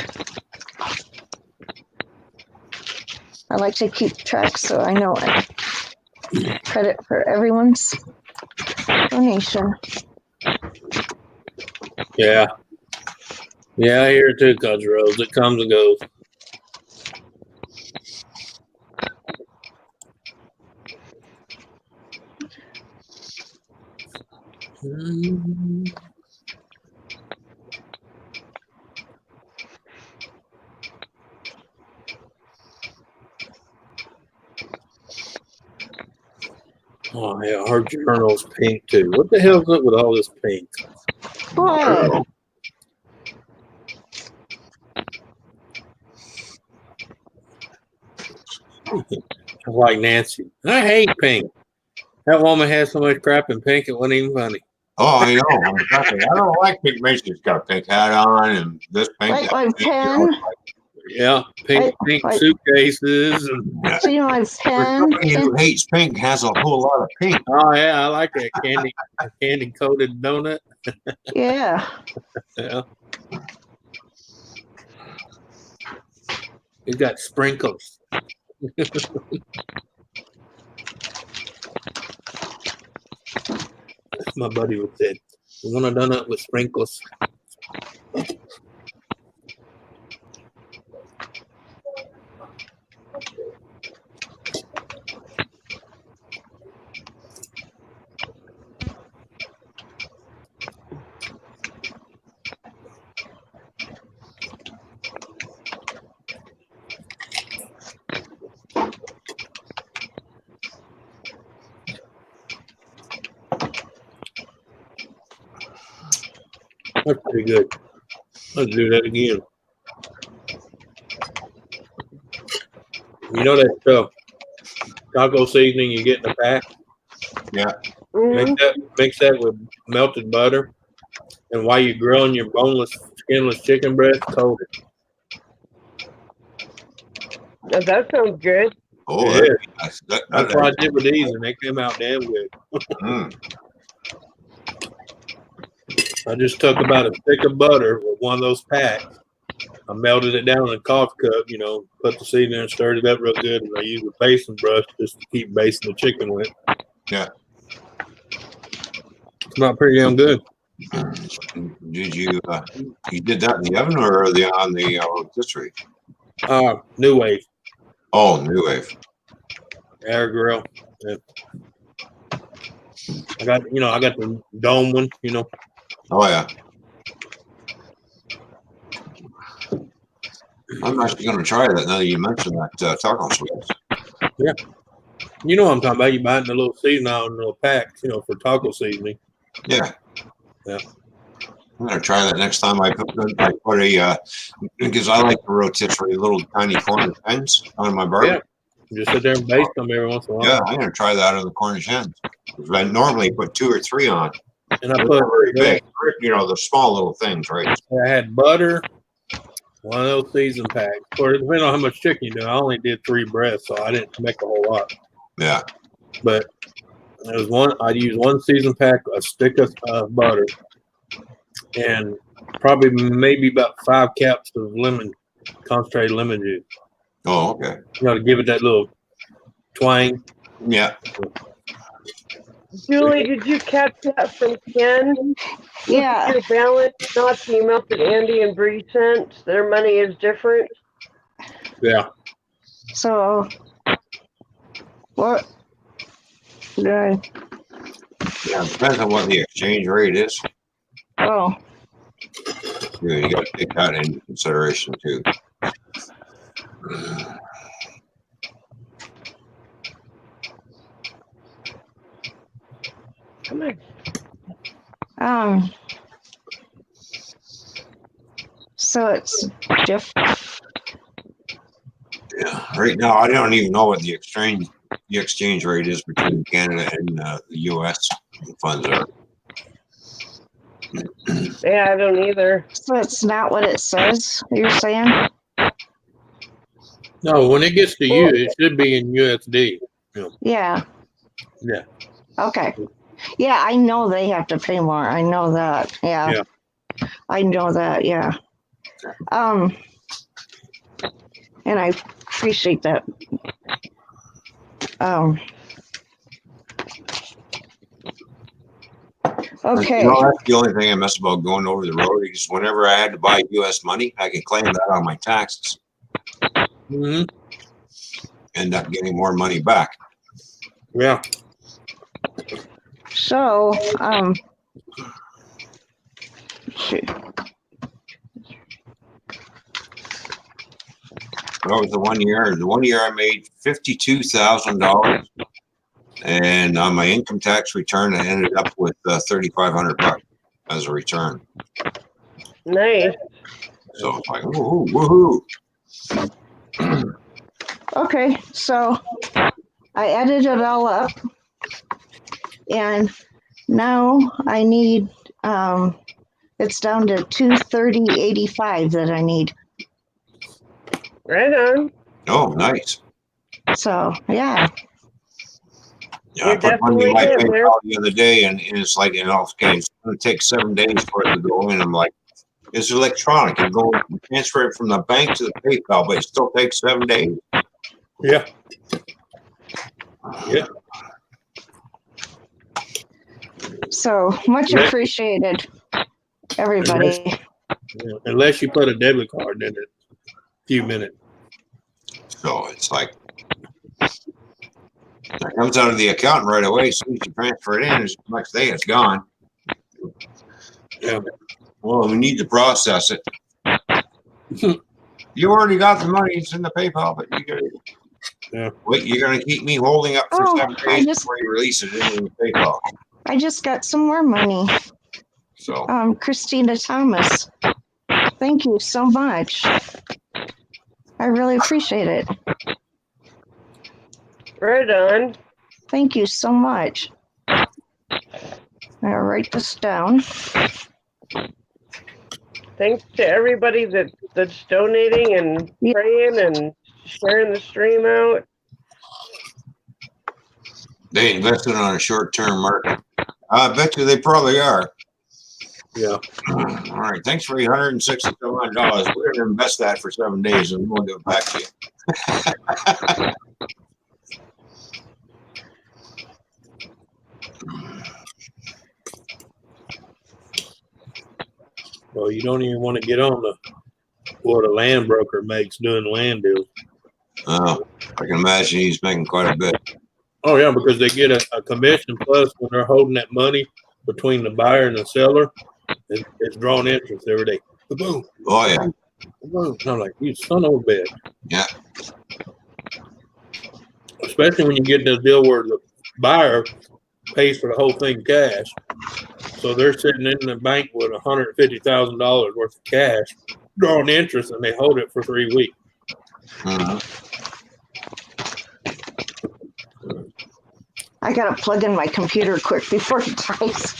I like to keep track so I know credit for everyone's donation. Yeah. Yeah, I hear it too, Country Rose. It comes and goes. Oh yeah, our journal's pink too. What the hell's up with all this pink? What? Like Nancy. I hate pink. That woman had so much crap in pink, it wasn't even funny. Oh, I know. Exactly. I don't like pink. She's got a pink hat on and this pink. Like That my pink, pen? Yeah, pink Like- suitcases. And Yeah. See my For pen? somebody who hates pink has a whole lot of pink. oh yeah, I like that candy coated donut. Yeah. Yeah. It got sprinkles. My buddy would say, "You want a donut with sprinkles?" That's pretty good. Let's do that again. You know that taco seasoning you get in the pack? Yeah. Mix that with melted butter, and while you're grilling your boneless, skinless chicken breast, coat it. Now, that sounds good. Oh, Yeah. that's what I did with these, and they came out damn good. I just took about a stick of butter with one of those packs. I melted it down in a coffee cup, put the seasoning and stirred it up real good, and I used a basting brush just to keep basting the chicken with. Yeah. It's not pretty damn good. Did you did that in the oven or on the rotisserie? New Wave. Oh, New Wave. Air grill. Yeah. I got the dome one, Oh yeah. I'm actually going to try that now that you mentioned that taco sweets. Yeah. You know what I'm talking about. You buy it in a little seasoning out in a little packs, for taco seasoning. Yeah. Yeah. I'm going to try that next time I put a, because I like the rotisserie little tiny Cornish hens on my barbecue. Yeah. Just sit there and baste them every once in a while. Yeah, I'm going to try that on the Cornish hens. I normally put 2 or 3 on. And I They're put not very big. The small little things, right? I had butter, one of those season packs. Or depending on how much chicken you do, I only did 3 breasts, so I didn't make a whole lot. Yeah. But it was I'd use one season pack, a stick of butter, and probably maybe about 5 caps of concentrated lemon juice. Oh, okay. To give it that little twang. Yeah. Julie, did you catch that from Ken? Yeah. Your balance, not the amount that Andy and Bree sent. Their money is different. Yeah. So, what? Yeah, it depends on what the exchange rate is. Oh. Yeah, you got to take that into consideration too. Come on. So it's yeah. Right now, I don't even know what the exchange rate is between Canada and the U.S. funds are. Yeah, I don't either. So it's not what it says, you're saying? No, when it gets to you, it should be in USD. Yeah. Yeah. Okay. Yeah, I know they have to pay more. I know that. Yeah. I know that. Yeah. And I appreciate that. Okay. That's the only thing I miss about going over the road is whenever I had to buy U.S. money, I could claim that on my taxes. Mm-hmm. End up getting more money back. Yeah. So, shoot. That was the one year. The one year I made $52,000, And on my income tax return, I ended up with $3,500 as a return. Nice. So it's like, woohoo, woohoo. Okay, so I added it all up, and now I need. It's down to 230.85 that I need. Right on. Oh, nice. So yeah. Yeah, I You're put money in definitely my getting there. PayPal the other day, and it's like, okay, it's going to take 7 days for it to go in. I'm like, it's electronic. You go and transfer it from the bank to the PayPal, but it still takes 7 days. Yeah. Yeah. So much Yeah. appreciated, everybody. Unless you put a debit card in it, a few minutes. So it's like, it comes out of the account right away. As soon as you transfer it in, it's the next day it's gone. Yeah. Well, we need to process it. You already got the money. It's in the PayPal, but you got Yeah. wait. You're going to keep me holding up for 7 days I just before you release it into the PayPal. I just got some more money. So Christina Thomas, thank you so much. I really appreciate it. Right on. Thank you so much. I'll write this down. Thanks to everybody that's donating and praying and sharing the stream out. they invested on a short-term market. I bet you they probably are. Yeah. All right. Thanks for $867. We're going to invest that for 7 days, and we'll give it back to you. Well, you don't even want to get on what a land broker makes doing land deals. Oh, I can imagine he's making quite a bit. Oh yeah, because they get a commission plus when they're holding that money between the buyer and the seller, it's drawing interest every day. Boom. Oh yeah. Boom. I'm like, you son of a bitch. Yeah. Especially when you get this deal where the buyer pays for the whole thing cash. So they're sitting in the bank with $150,000 worth of cash, drawing interest, and they hold it for 3 weeks. Mhm. I gotta plug in my computer quick before it dies.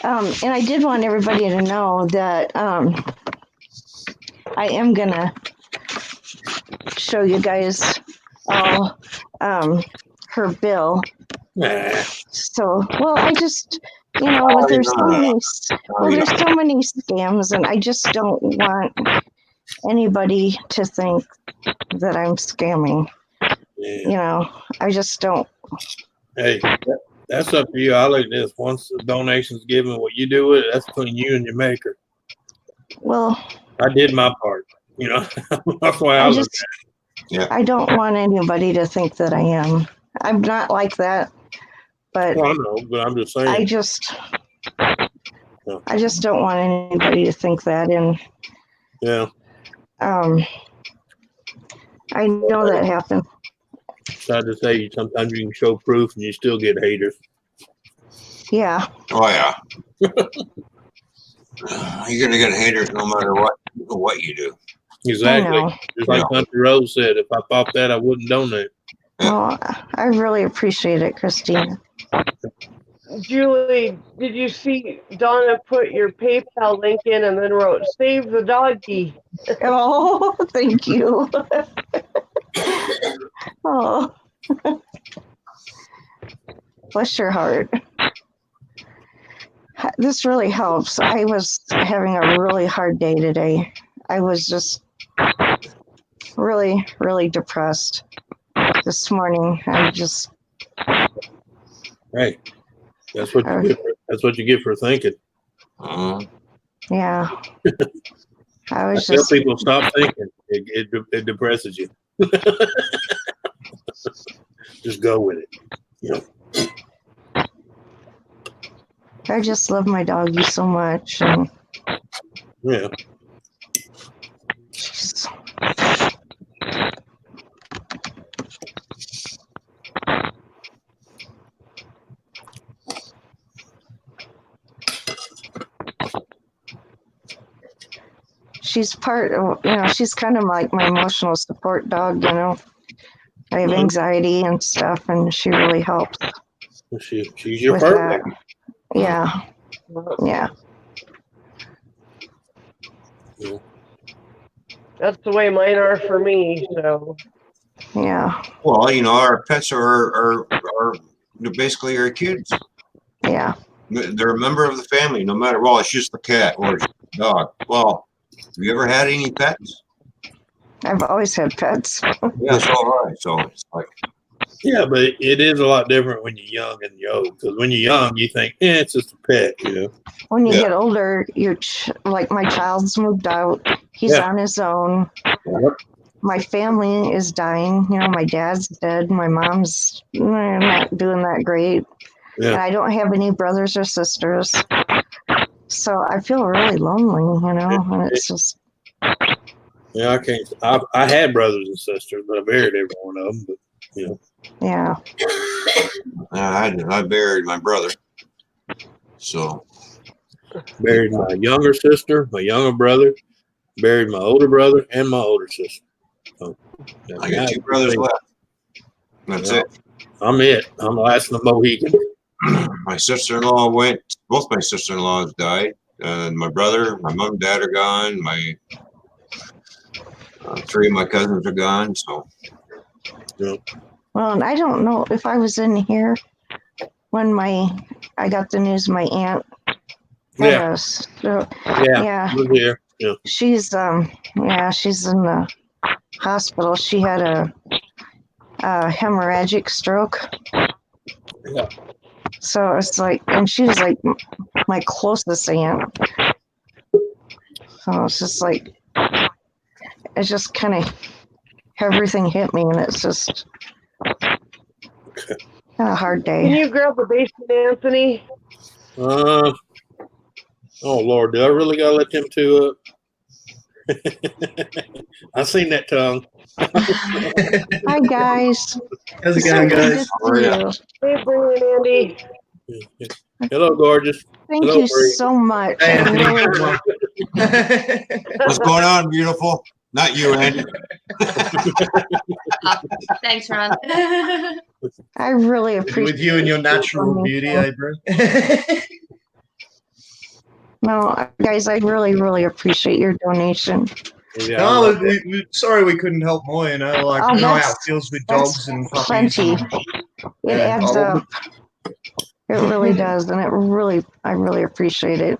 And I did want everybody to know that I am gonna show you guys all her bill. Nah. So, well, I just, there's so many, there's so many scams, and I just don't want anybody to think that I'm scamming. Yeah. I just don't. Hey, that's up to you. I like this. Once the donation's given, what you do with it, that's between you and your maker. Well, I did my part. That's why I was. Yeah. I don't want anybody to think that I am. I'm not like that. But Well, I know, but I'm just saying. I just don't want anybody to think that. And yeah. I know that happened. Sad to say, sometimes you can show proof and you still get haters. Yeah. Oh yeah. You're gonna get haters no matter what you do. Exactly. Just like Country Road said, if I thought that, I wouldn't donate. Well, I really appreciate it, Christina. Julie, did you see Donna put your PayPal link in and then wrote "Save the doggy"? Oh, thank you. Oh, bless your heart. This really helps. I was having a really hard day today. I was just really, really depressed this morning. Hey, that's what you get. That's what you get for thinking. Yeah. I tell people stop thinking. It depresses you. Just go with it. I just love my doggy so much. And yeah. she's part of, she's kind of like my emotional support dog, I have anxiety and stuff, and she really helps She's your with fur that. baby. Yeah. Yeah. That's the way mine are for me. So Yeah. Well, our pets are basically our kids. Yeah. They're a member of the family, no matter. Well, it's just the cat or it's the dog. Well, have you ever had any pets? I've always had pets. Yeah, so have I. So it's like, Yeah, but it is a lot different when you're young and you're old. Because when you're young, you think, it's just a pet, When you Yeah. get older, like my child's moved out. He's Yeah. on his own. Yep. My family is dying. My dad's dead. My mom's not doing that great. Yeah. And I don't have any brothers or sisters. So I feel really lonely, and it's just. Yeah, I can't. I had brothers and sisters, but I buried every one of them. But Yeah. I buried my brother. So buried my younger sister, my younger brother, buried my older brother, and my older sister. So, I got 2 brothers left. That's it. I'm it. I'm the last of the Mohican. My sister-in-law both my sister-in-laws died. My brother, my mom and dad are gone. My 3 of my cousins are gone. So, yeah. Well, and I don't know if I was in here when I got the news my aunt had Yeah. Here. Yeah. She's she's in the hospital. She had a hemorrhagic stroke. Yeah. So it's like, and she was like my closest aunt. So it's just like, it's just kind of everything hit me, and it's just a hard day. Can you grab the basement, Anthony? Oh Lord, do I really gotta let them 2 up? I seen that tongue. Hi guys. How's it going, guys? Hey, Brian, Andy. Hello, gorgeous. Thank Hello, you Bree. so much. Hey, I really, what's going on, beautiful? Not you, Andy. Thanks, Ron. I really appreciate With you and your natural beauty, bro? No, guys, I really, really appreciate your donation. Yeah, No, sorry we couldn't help more, Oh, you know how it feels with dogs and puppies. plenty. It adds Oh, up. It really does, and I really appreciate it.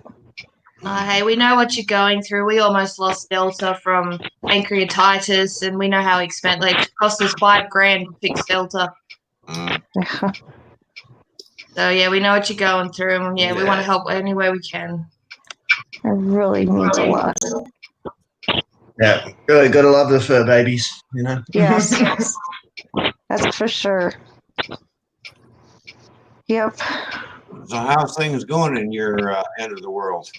Hey, we know what you're going through. We almost lost Delta from pancreatitis, and we know how expensive. Like, it cost us $5,000 to fix Delta. So yeah, we know what you're going through, and we want to help any way we can. It really means a lot. Yeah, really gotta love the fur babies, Yes, that's for sure. Yep. So how's things going in your end of the world?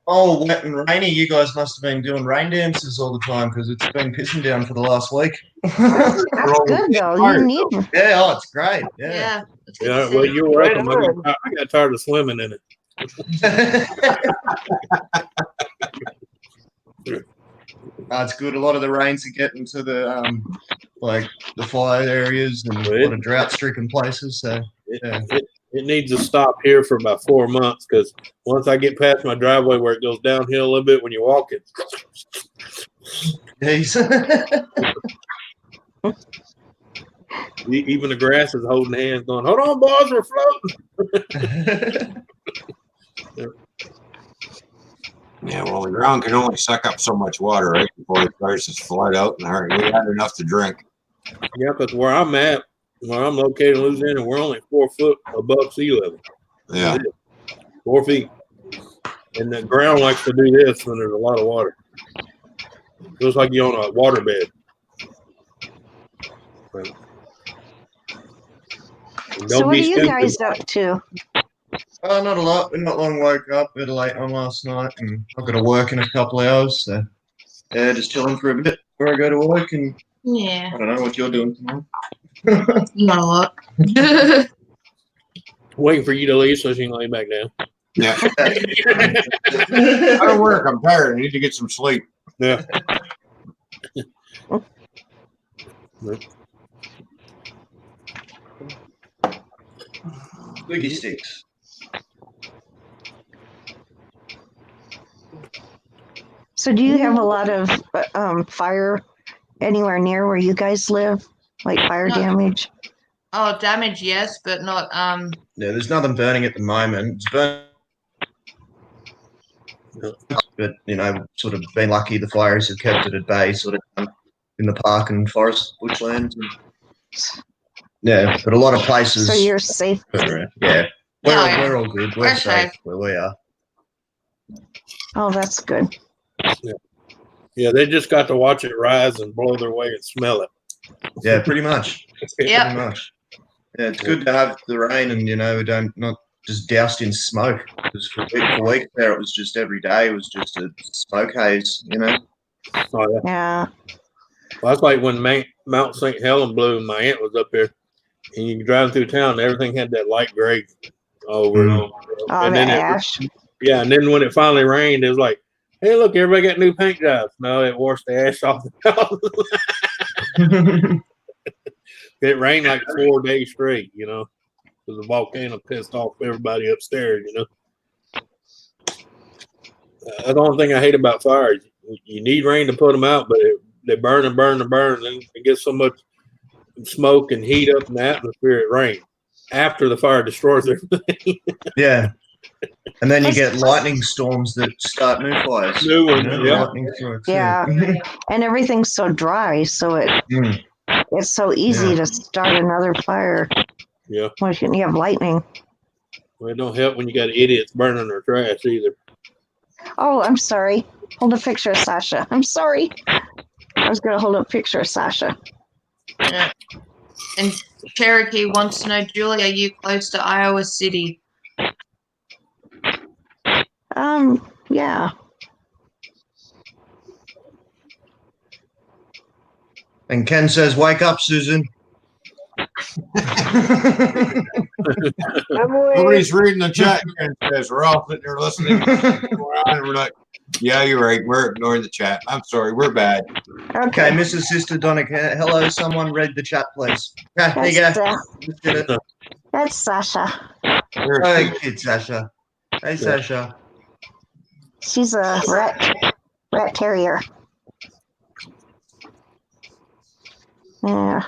Oh, wet and rainy. You guys must have been doing rain dances all the time because it's been pissing down for the last week. That's good though. You need. Yeah, it's great. Yeah. Yeah, well, you're welcome. I got tired of swimming in it. It's good. A lot of the rains are getting to the the fire areas and a lot of drought-stricken places. So it needs to stop here for about 4 months because once I get past my driveway where it goes downhill a little bit when you walk it. Even the grass is holding hands, going, "Hold on, boys, we're floating." Yeah, well, the ground can only suck up so much water, right, before it starts to flood out, and we had enough to drink. Yeah, because where I'm located in Louisiana, we're only 4 foot above sea level. Yeah. 4 feet. And the ground likes to do this when there's a lot of water. Looks like you're on a water bed. So what are you guys up to? Not a lot. Not long woke up. Bit late on last night, and I've got to work in a couple of hours. So yeah, just chilling for a bit before I go to work. And I don't know what you're doing tomorrow. Not a lot. Waiting for you to leave so she can lay back down. Yeah. Gotta work. I'm tired. I need to get some sleep. Yeah. Boogie sticks. So do you have a lot of fire anywhere near where you guys live? Like fire No. damage? Oh, damage, yes, but not Yeah, there's nothing burning at the moment. It's burning, but sort of been lucky. The fires have kept it at bay, sort of in the park and forest bushlands. Yeah, but a lot of places. So you're safe. Yeah, Yeah, we're all good. We're We're safe safe. where we are. Oh, that's good. Yeah, they just got to watch it rise and blow their way and smell it. Yeah, pretty much. Yep. Pretty much. Yeah, it's good to have the rain, and we don't not just doused in smoke. Because for weeks there, it was just every day. It was just a smoke haze. Oh, yeah. Yeah. Well, that's like when Mount St. Helen blew and my aunt was up there, and you drive through town, and everything had that light gray over it. Oh, And the then ash. and then when it finally rained, it was like, hey, look, everybody got new paint jobs. No, it washed the ash off the house. It rained like 4 days straight, because the volcano pissed off everybody upstairs, That's the only thing I hate about fires. You need rain to put them out, but they burn and burn and burn, and it gets so much smoke and heat up in the atmosphere, it rains after the fire destroys everything. Yeah. And then you get lightning storms that start new fires. New ones, yeah. Lightning strikes, Yeah. And everything's so dry, so it's so easy to start another fire. Yeah. Why shouldn't you have lightning? Well, it don't help when you got idiots burning their trash either. Oh, I'm sorry. Hold a picture of Sasha. I'm sorry. I was going to hold a picture of Sasha. Yeah. And Cherokee wants to know, Julie, are you close to Iowa City? Yeah. And Ken says, "Wake up, Susan." Nobody's reading the chat. Ken says we're all sitting there listening. We're like, yeah, you're right. We're ignoring the chat. I'm sorry. We're bad. Okay, Mrs. Sister Donica. Hello, someone read the chat, please. There you go. Just did it. That's Sasha. Hey, kid, Sasha. Hey, Sasha. She's a rat terrier. Yeah.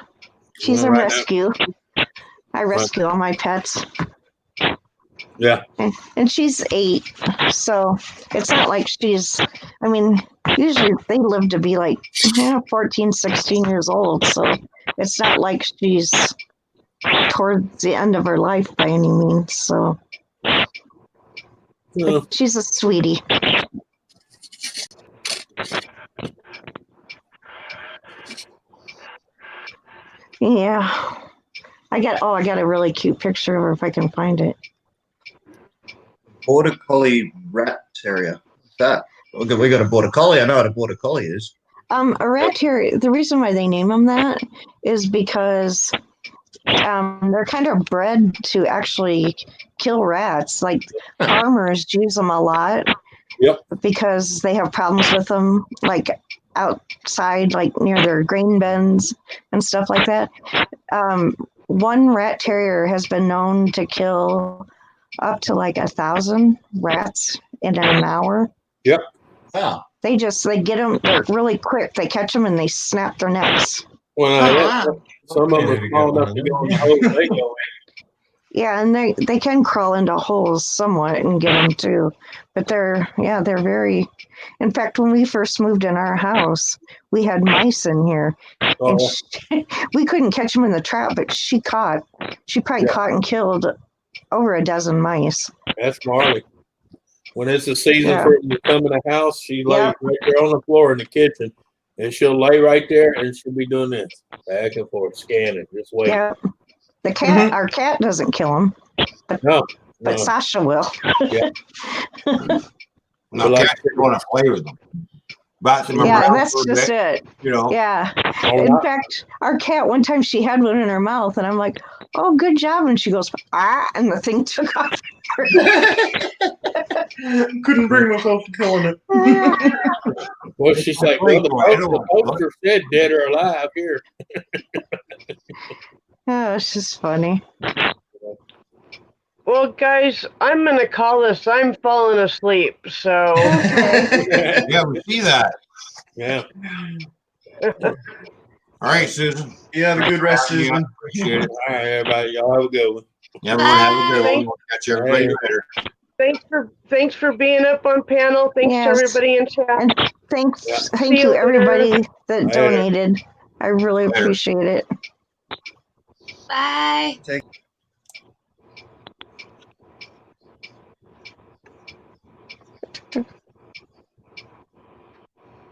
She's a rescue. I rescue all my pets. Yeah. And she's 8, so it's not like usually they live to be like 14, 16 years old, so it's not like she's towards the end of her life by any means, so but she's a sweetie. Yeah. I got a really cute picture of her if I can find it. Border Collie rat terrier. What's that? We got a Border Collie. I know what a Border Collie is. A rat terrier, the reason why they name them that is because they're kind of bred to actually kill rats. Like farmers use them a lot. Yep. Because they have problems with them, like outside, like near their grain bins and stuff like that. One rat terrier has been known to kill up to like 1,000 rats in an hour. Yep. Wow. They get them. They're really quick. They catch them and they snap their necks. Well, some of them are small enough to go in the hole they go in. Yeah, and they can crawl into holes somewhat and get them too. But they're very. In fact, when we first moved in our house, we had mice in here, and we couldn't catch them in the trap. But she probably caught and killed over a dozen mice. That's Marley. When it's the season for them to come in the house, she lays right there on the floor in the kitchen, and she'll lay right there, and she'll be doing this back and forth, scanning, just waiting. Yeah. The cat, our cat doesn't kill them, but Sasha will. No, cats want to play with them. batting them Yeah, around that's for a just bit, it. you know. Yeah. Oh, In wow. fact, our cat, one time she had one in her mouth, and I'm like, oh, good job. And she goes, ah, and the thing took off. Couldn't bring myself to killing it. Well, she's like, well, the poster said dead or alive here. Oh, it's just funny. Well, guys, I'm gonna call this. I'm falling asleep. So. Okay. Yeah, we see that. Yeah. All right, Susan. You have a good rest, Yeah, Susan. appreciate it. All right, everybody. Y'all have a good one. Everyone have a good Bye. one. We'll catch everybody later. Thanks for being up on panel. Thanks to Yes. everybody in chat. And thank See you, you later. everybody that Later. donated. I really Later. appreciate it. Bye. Take